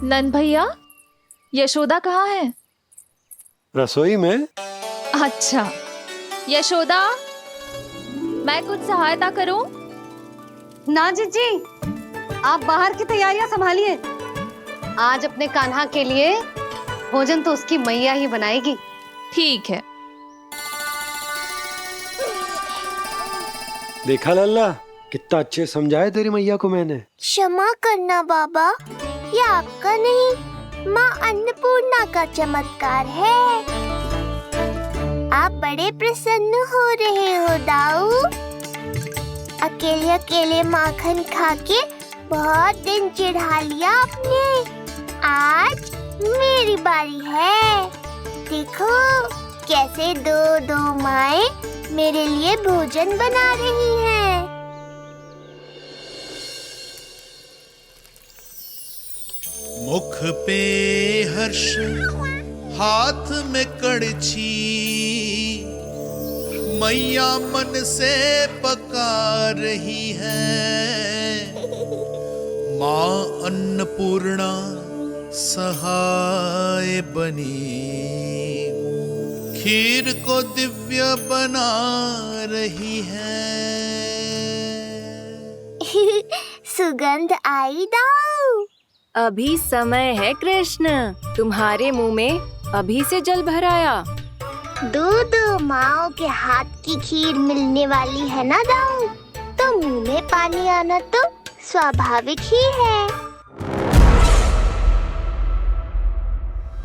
नंद भैया, यशोदा कहाँ है? रसोई में। अच्छा, यशोदा, मैं कुछ सहायता करूं? ना जीजी, आप बाहर की तैयारियां संभालिए। आज अपने कान्हा के लिए भोजन तो उसकी मैया ही बनाएगी। ठीक है। देखा लल्ला, कितना अच्छे समझाए तेरी मैया को मैंने। क्षमा करना बाबा, ये आपका नहीं, माँ अन्नपूर्णा का चमत्कार है। आप बड़े प्रसन्न हो रहे हो दाऊ। अकेले अकेले माखन खा के बहुत दिन चिढ़ा लिया आपने। आज मेरी बारी है। देखो कैसे दो माएं मेरे लिए भोजन बना रही हैं। मुख पे हर्ष, हाथ में कड़छी, मैया मन से पका रही है। माँ अन्नपूर्णा सहाय बनी, खीर को दिव्य बना रही है। सुगंध आई दाऊ। अभी समय है कृष्ण, तुम्हारे मुंह में अभी से जल भर आया। दो माओ के हाथ की खीर मिलने वाली है ना दाऊ, तो मुंह में पानी आना तो स्वाभाविक ही है।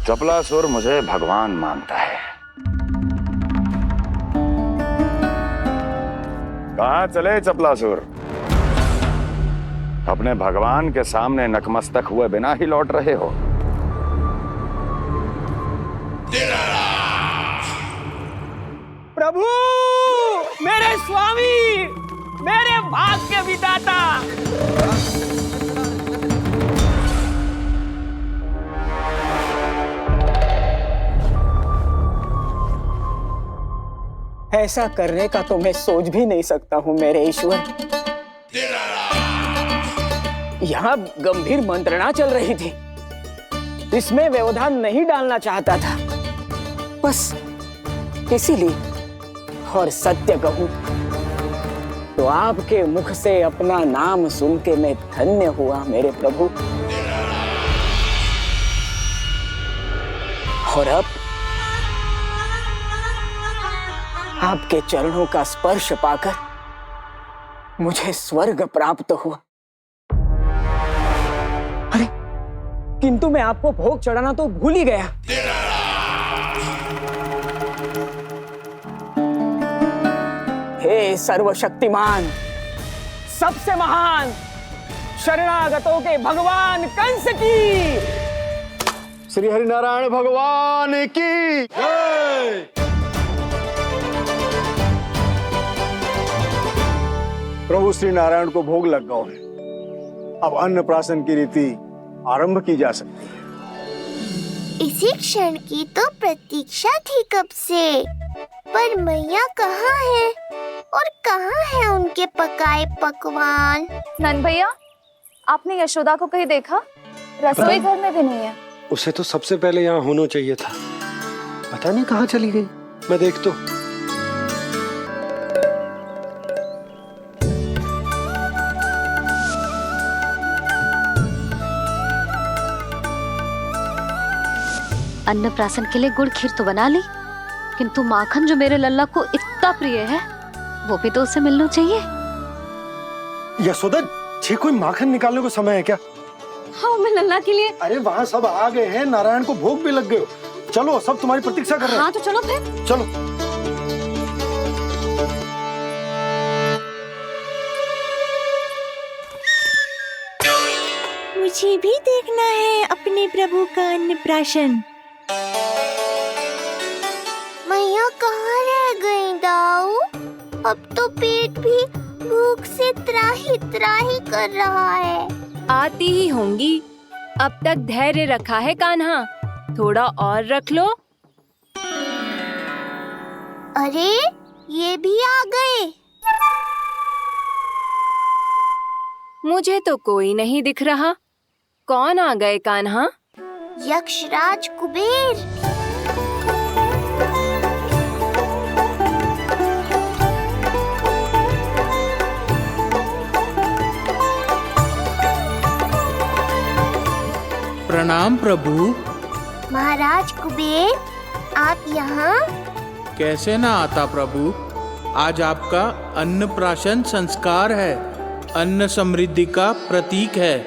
चपलासुर मुझे भगवान मानता है। कहाँ चले चपलासुर? अपने भगवान के सामने नतमस्तक हुए बिना ही लौट रहे हो। प्रभु, मेरे स्वामी, मेरे भाग्य विधाता। ऐसा करने का तो मैं सोच भी नहीं सकता हूँ मेरे ईश्वर। यहाँ गंभीर मंत्रणा चल रही थी, इसमें व्यवधान नहीं डालना चाहता था, बस इसीलिए। और सत्य कहूं तो आपके मुख से अपना नाम सुन के मैं धन्य हुआ मेरे प्रभु। और अब आपके चरणों का स्पर्श पाकर मुझे स्वर्ग प्राप्त हुआ। अरे किंतु मैं आपको भोग चढ़ाना तो भूल ही गया। हे सर्वशक्तिमान, सबसे महान, शरणागतों के भगवान कंस की, श्री हरिनारायण भगवान की जय। प्रभु श्री नारायण को भोग लग गया है, अब अन्नप्राशन की रीति आरंभ की जा सकती है। इसी क्षण की तो प्रतीक्षा थी कब से, पर मैया कहाँ है और कहाँ है उनके पकाए पकवान? नंद भैया, आपने यशोदा को कहीं देखा? रसोई घर में भी नहीं है। उसे तो सबसे पहले यहाँ होना चाहिए था, पता नहीं कहाँ चली गई। मैं देख तो। अन्नप्राशन के लिए गुड़ खीर तो बना ली, किंतु माखन जो मेरे लल्ला को इतना प्रिय है वो भी तो उसे मिलना चाहिए। यशोदा जी, कोई माखन निकालने को समय है क्या? हाँ, मैं लल्ला के लिए। अरे वहाँ सब आ गए हैं, नारायण को भोग भी लग गए हो। चलो, सब तुम्हारी प्रतीक्षा कर रहे हैं। हाँ तो चलो फिर। चलो। मुझे भी देखना है अपने प्रभु का अन्नप्राशन। मैया कहाँ रह गई दाऊ? अब तो पेट भी भूख से त्राही त्राही कर रहा है। आती ही होंगी, अब तक धैर्य रखा है कान्हा, थोड़ा और रख लो। अरे ये भी आ गए। मुझे तो कोई नहीं दिख रहा, कौन आ गए कान्हा? यक्षराज कुबेर। प्रणाम प्रभु। महाराज कुबेर, आप यहाँ? कैसे ना आता प्रभु, आज आपका अन्नप्राशन संस्कार है। अन्न समृद्धि का प्रतीक है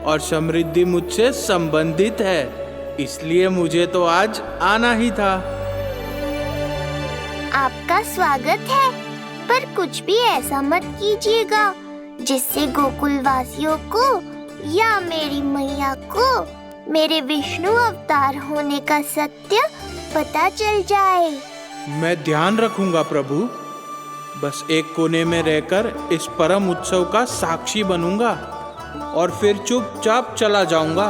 और समृद्धि मुझसे संबंधित है, इसलिए मुझे तो आज आना ही था। आपका स्वागत है, पर कुछ भी ऐसा मत कीजिएगा जिससे गोकुल वासियों को या मेरी मैया को मेरे विष्णु अवतार होने का सत्य पता चल जाए। मैं ध्यान रखूंगा प्रभु। बस एक कोने में रहकर इस परम उत्सव का साक्षी बनूंगा और फिर चुपचाप चला जाऊंगा।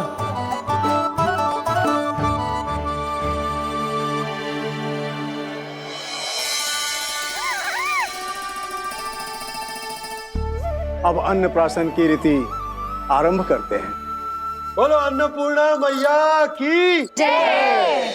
अब अन्नप्राशन की रीति आरंभ करते हैं। बोलो अन्नपूर्णा मैया की जय।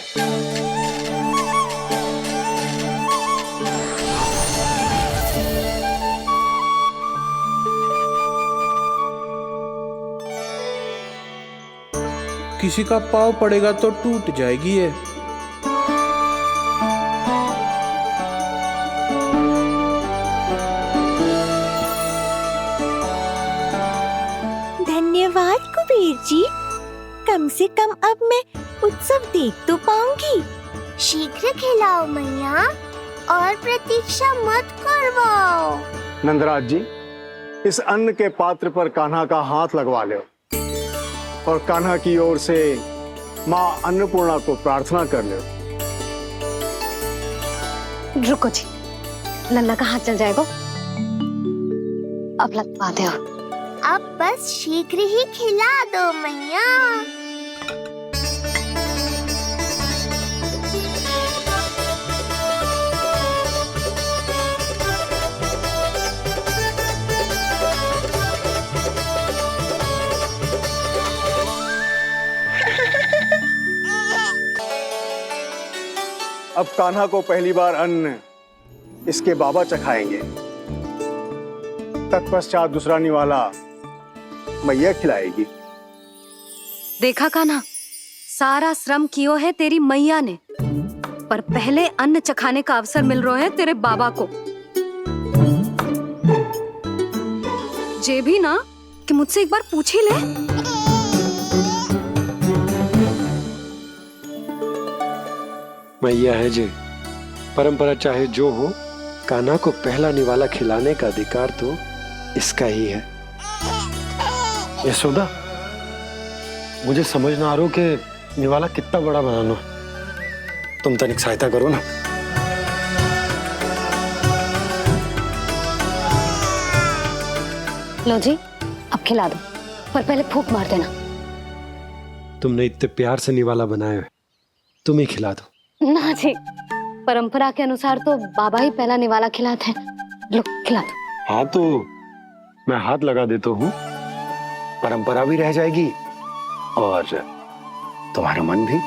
किसी का पाँव पड़ेगा तो टूट जाएगी ये। धन्यवाद कुबेर जी, कम से कम अब मैं उत्सव देख तो पाऊंगी। शीघ्र खिलाओ मैया और प्रतीक्षा मत करवाओ। नंदराज जी, इस अन्न के पात्र पर कान्हा का हाथ लगवा लो और कान्हा की ओर से माँ अन्नपूर्णा को प्रार्थना कर लो। रुको जी, लल्ला का हाथ चल जाएगा। अब लगवा दो। अब बस शीघ्र ही खिला दो मैया। अब कान्हा को पहली बार अन्न इसके बाबा चखाएंगे। तत्पश्चात दूसरा निवाला मैया खिलाएगी। देखा कान्हा, सारा श्रम कियो है तेरी मैया ने, पर पहले अन्न चखाने का अवसर मिल रहा है तेरे बाबा को। जे भी ना कि मुझसे एक बार पूछ ही ले। मैया है जे, परंपरा चाहे जो हो, कान्हा को पहला निवाला खिलाने का अधिकार तो इसका ही है। यशोदा, मुझे समझ ना आ रहा कि निवाला कितना बड़ा बनाना। तुम तनिक सहायता करो ना। लो जी, अब खिला दो, पर पहले फूंक मार देना। तुमने इतने प्यार से निवाला बनाया है, तुम ही खिला दो। ना जी, परंपरा के अनुसार तो बाबा ही पहला निवाला खिलाते हैं। लो खिला दो। हाँ तो मैं हाथ लगा देता हूँ, परंपरा भी रह जाएगी और तुम्हारा मन भी।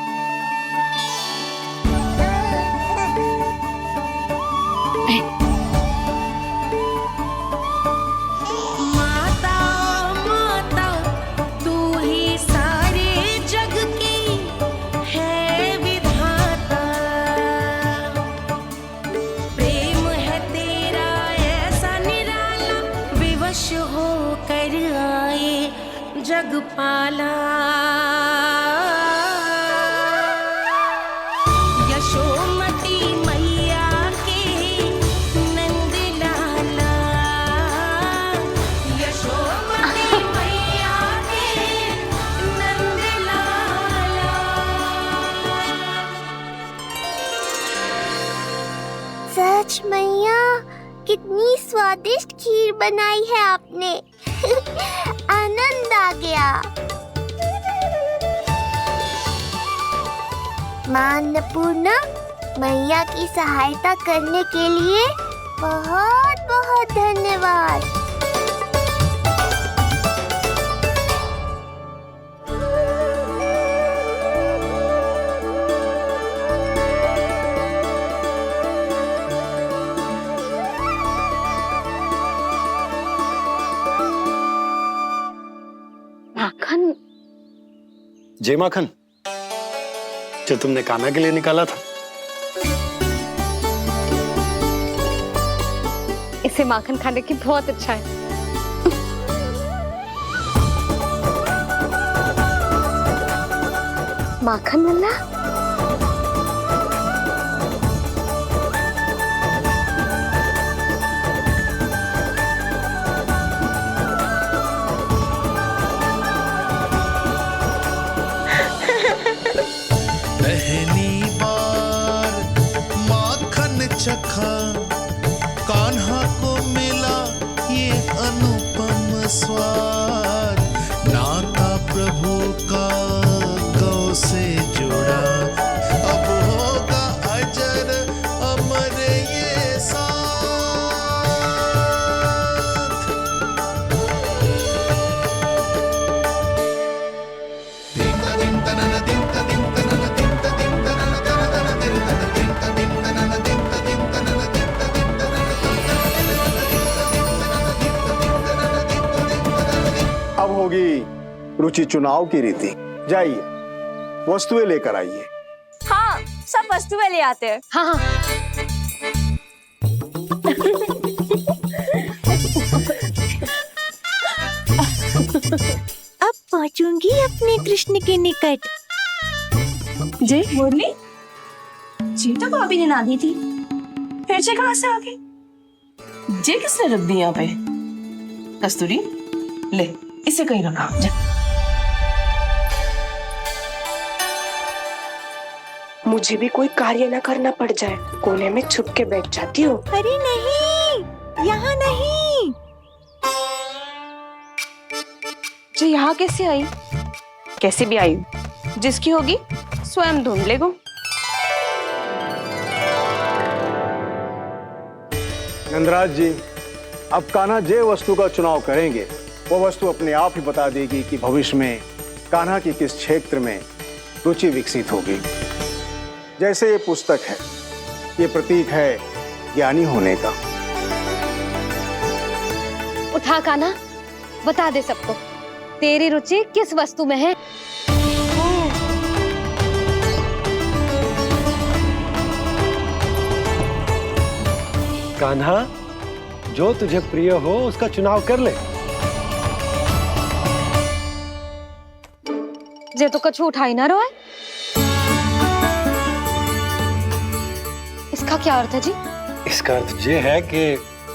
माता माता तू ही सारे जग की है विधाता, प्रेम है तेरा ऐसा निराला, विवश होकर आए जग पाला। यशोमती मैया के नंद लाला, यशोमती मैया के नंद लाला। सच मैया, कितनी स्वादिष्ट खीर बनाई है आपने। आनंद आ गया। मां अन्नपूर्णा, मैया की सहायता करने के लिए बहुत बहुत धन्यवाद। माखन? जय माखन, जो तुमने कान्हा के लिए निकाला था। इसे माखन खाने की बहुत अच्छा है। माखन लल्ला, अनुपम स्वाद, नाता प्रभु का गौ से जुड़ा, अब होगा अजर अमर ये साथ। अब होगी रुचि चुनाव की रीति। जाइए वस्तुएं लेकर आइए। हाँ, सब वस्तुएं ले आते हैं। हाँ हाँ। अब पहुंचूंगी अपने कृष्ण के निकट। जी मुरली, जी तो भाभी ने ना दी थी, फिर से कहाँ से आ गई? जे किसने रख दी यहाँ पे? कस्तूरी ले, इसे कहीं रखा जा। मुझे भी कोई कार्य न करना पड़ जाए, कोने में छुप के बैठ जाती हो। अरे नहीं, यहाँ नहीं। जो यहाँ कैसे आई? कैसे भी आई, जिसकी होगी स्वयं ढूंढ लेगो। नंदराज जी, अब कान्हा जे वस्तु का चुनाव करेंगे वो वस्तु अपने आप ही बता देगी कि भविष्य में कान्हा की किस क्षेत्र में रुचि विकसित होगी। जैसे ये पुस्तक है, ये प्रतीक है ज्ञानी होने का। उठा कान्हा, बता दे सबको तेरी रुचि किस वस्तु में है। कान्हा, जो तुझे प्रिय हो उसका चुनाव कर ले। जे तो कछु उठाई ना रहा है। इसका क्या अर्थ है जी? इसका अर्थ ये है कि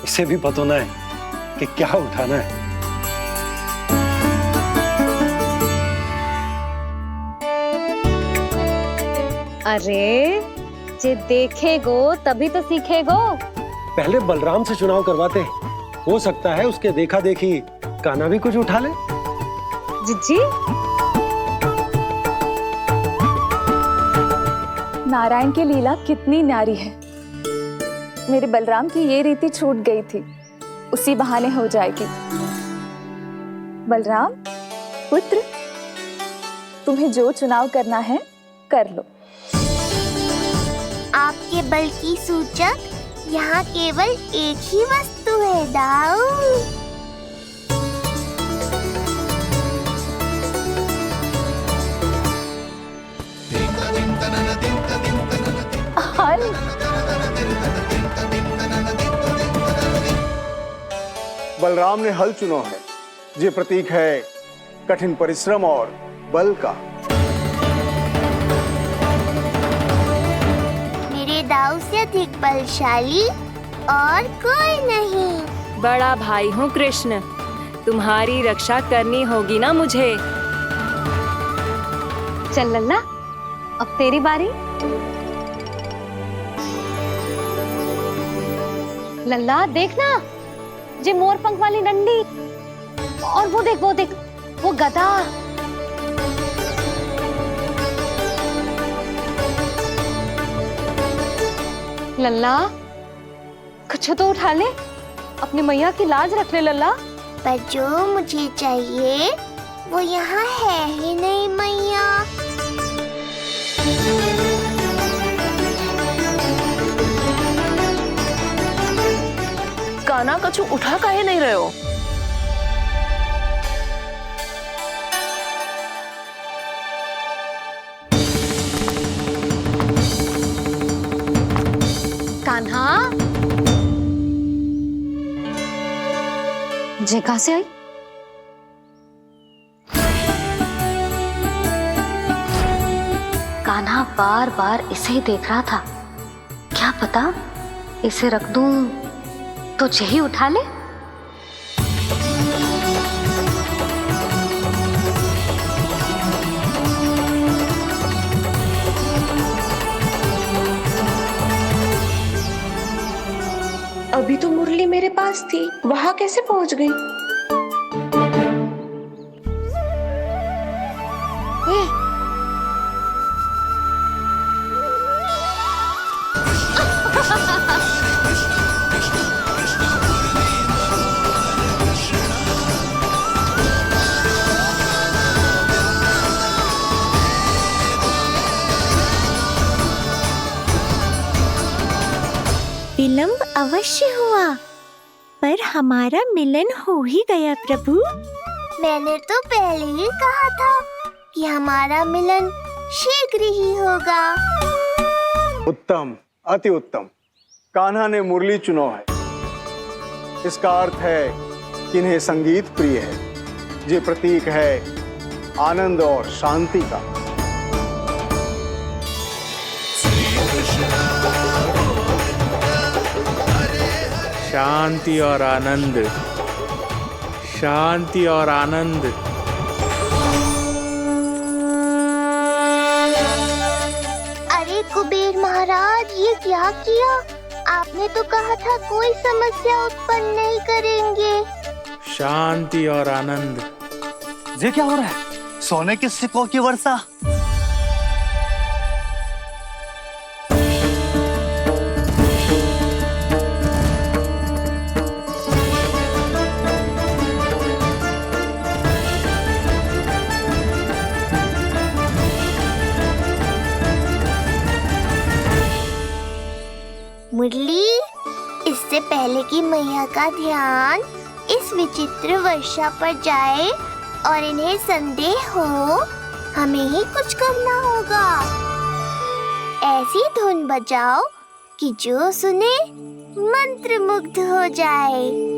इसे भी पता ना है कि क्या उठाना है। अरे जे देखेगो तभी तो सीखेगो। पहले बलराम से चुनाव करवाते हैं, हो सकता है उसके देखा देखी कान्हा भी कुछ उठा ले। जीजी, नारायण की लीला कितनी न्यारी है। मेरे बलराम की ये रीति छूट गई थी, उसी बहाने हो जाएगी। बलराम पुत्र, तुम्हें जो चुनाव करना है कर लो। आपके बल की सूचक यहाँ केवल एक ही वस्तु है दाऊ। बलराम ने हल चुना है, ये प्रतीक है कठिन परिश्रम और बल का। मेरे दाऊ से अधिक बलशाली और कोई नहीं। बड़ा भाई हूँ कृष्ण, तुम्हारी रक्षा करनी होगी ना मुझे। चल लल्ला, अब तेरी बारी। लल्ला देखना, जे मोर पंख वाली डंडी, और वो देख वो गदा। लल्ला कुछ तो उठा ले, अपनी मैया की लाज रख ले लल्ला। पर जो मुझे चाहिए वो यहाँ है ही नहीं मैया। कान्हा कछु उठा काहे नहीं रहे हो? कान्हा, जे कहाँ से आई? कान्हा बार बार इसे ही देख रहा था। क्या पता इसे रख दूं तो यही उठा ले। अभी तो मुरली मेरे पास थी, वहां कैसे पहुंच गई? विलंब अवश्य हुआ, पर हमारा मिलन हो ही गया प्रभु। मैंने तो पहले ही कहा था कि हमारा मिलन शीघ्र ही होगा। उत्तम, अति उत्तम। कान्हा ने मुरली चुना है, इसका अर्थ है कि इन्हें संगीत प्रिय है। ये प्रतीक है आनंद और शांति का। शांति और आनंद, शांति और आनंद। अरे कुबेर महाराज, ये क्या किया? आपने तो कहा था कोई समस्या उत्पन्न नहीं करेंगे। शांति और आनंद। ये क्या हो रहा है? सोने के सिक्कों की वर्षा। मुरली, इससे पहले कि मैया का ध्यान इस विचित्र वर्षा पर जाए और इन्हें संदेह हो, हमें ही कुछ करना होगा। ऐसी धुन बजाओ कि जो सुने मंत्रमुग्ध हो जाए।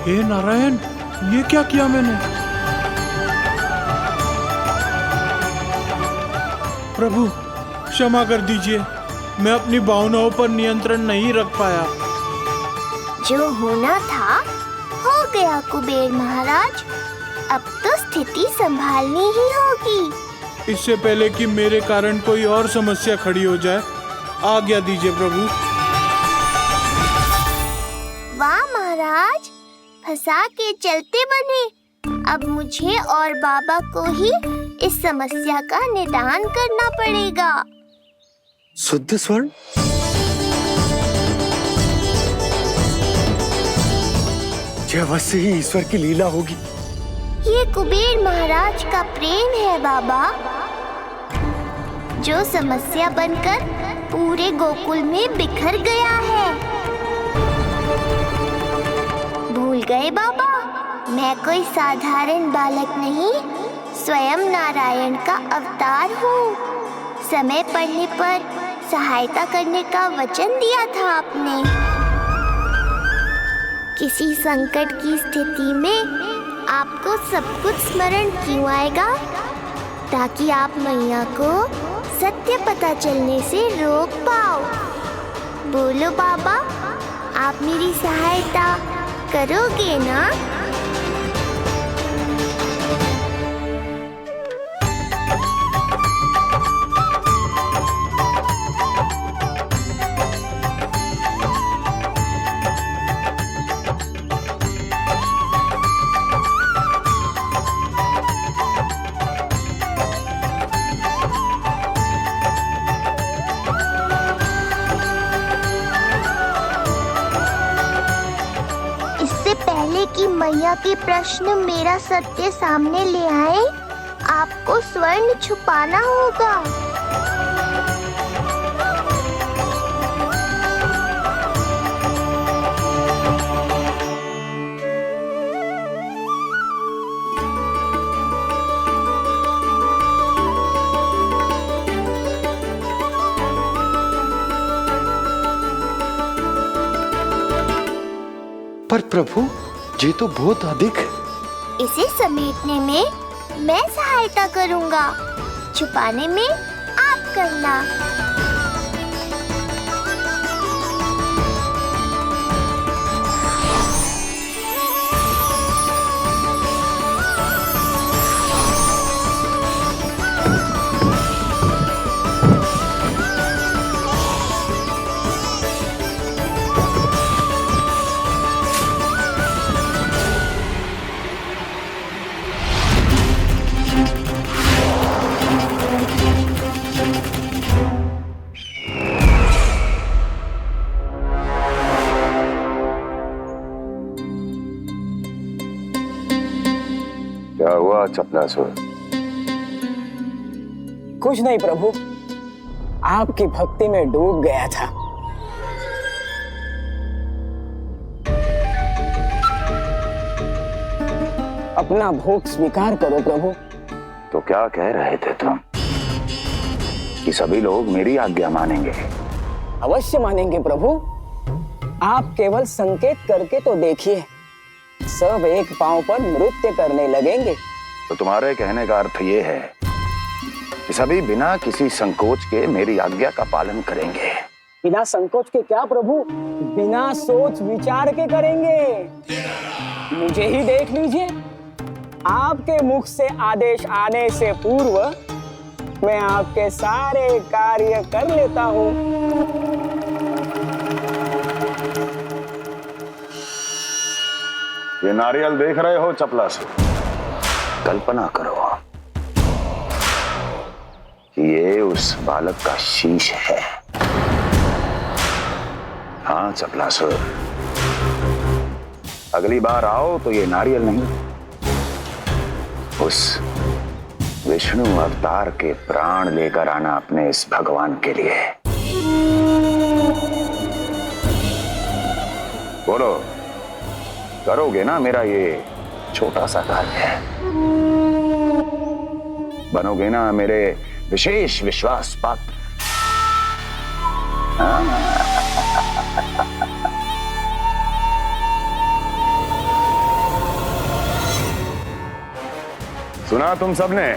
हे नारायण, ये क्या किया मैंने? प्रभु क्षमा कर दीजिए, मैं अपनी भावनाओं पर नियंत्रण नहीं रख पाया। जो होना था हो गया कुबेर महाराज, अब तो स्थिति संभालनी ही होगी। इससे पहले कि मेरे कारण कोई और समस्या खड़ी हो जाए, आज्ञा दीजिए प्रभु। वाह महाराज, फंसा के चलते बने। अब मुझे और बाबा को ही इस समस्या का निदान करना पड़ेगा। शुद्ध स्वर्ण? यह अवश्य ही ईश्वर की लीला होगी। ये कुबेर महाराज का प्रेम है बाबा, जो समस्या बनकर पूरे गोकुल में बिखर गया है। भूल गए बाबा, मैं कोई साधारण बालक नहीं, स्वयं नारायण का अवतार हूँ। समय पड़ने पर सहायता करने का वचन दिया था आपने। किसी संकट की स्थिति में आपको सब कुछ स्मरण क्यों आएगा? ताकि आप मैया को सत्य पता चलने से रोक पाओ। बोलो बाबा, आप मेरी सहायता करोगे ना? भैया के प्रश्न मेरा सत्य सामने ले आए, आपको स्वर्ण छुपाना होगा। पर प्रभु, ये तो बहुत अधिक। इसे समेटने में मैं सहायता करूंगा, छुपाने में आप करना। क्या हुआ चपलासुर? कुछ नहीं प्रभु, आपकी भक्ति में डूब गया था। अपना भोग स्वीकार करो प्रभु। तो क्या कह रहे थे तुम कि सभी लोग मेरी आज्ञा मानेंगे? अवश्य मानेंगे प्रभु। आप केवल संकेत करके तो देखिए, सब एक पांव पर नृत्य करने लगेंगे। तो तुम्हारे कहने का अर्थ ये है कि सभी बिना किसी संकोच के मेरी आज्ञा का पालन करेंगे? बिना संकोच के क्या प्रभु, बिना सोच विचार के करेंगे। मुझे ही देख लीजिए, आपके मुख से आदेश आने से पूर्व मैं आपके सारे कार्य कर लेता हूँ। ये नारियल देख रहे हो चपलासुर? कल्पना करो कि ये उस बालक का शीश है। हाँ चपलासुर, अगली बार आओ तो ये नारियल नहीं, उस विष्णु अवतार के प्राण लेकर आना अपने इस भगवान के लिए। बोलो, करोगे ना मेरा ये छोटा सा कार्य? बनोगे ना मेरे विशेष विश्वास पात्र? सुना तुम सबने?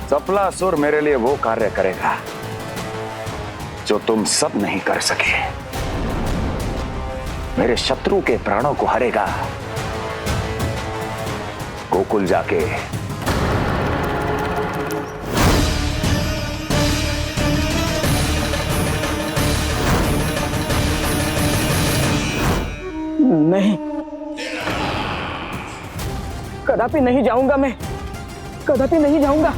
चपलासुर मेरे लिए वो कार्य करेगा जो तुम सब नहीं कर सके। मेरे शत्रु के प्राणों को हरेगा। गोकुल जाके नहीं, कदापि नहीं जाऊंगा मैं, कदापि नहीं जाऊंगा।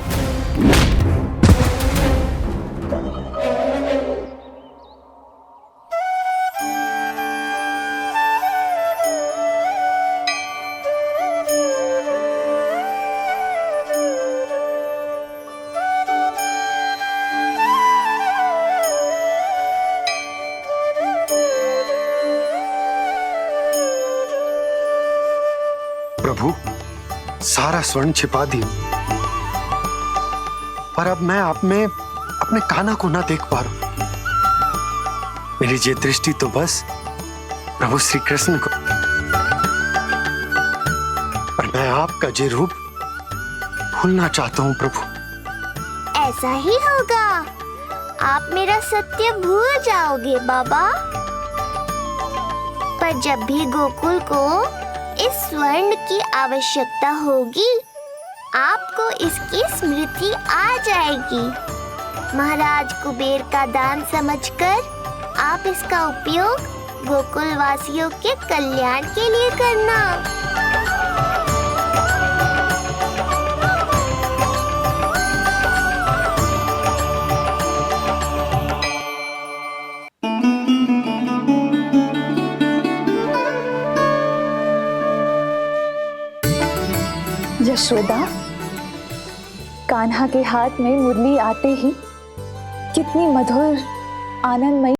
प्रभु, सारा स्वर्ण छिपा दी, पर अब मैं आप में अपने कान्हा को ना देख पा रहा हूं। मेरी ये दृष्टि तो बस प्रभु श्री कृष्ण को, पर मैं आपका ये रूप भूलना चाहता हूं प्रभु। ऐसा ही होगा, आप मेरा सत्य भूल जाओगे बाबा। पर जब भी गोकुल को इस स्वर्ण की आवश्यकता होगी, आपको इसकी स्मृति आ जाएगी। महाराज कुबेर का दान समझकर आप इसका उपयोग गोकुल वासियों के कल्याण के लिए करना। यशोदा, कान्हा के हाथ में मुरली आते ही कितनी मधुर आनंदमयी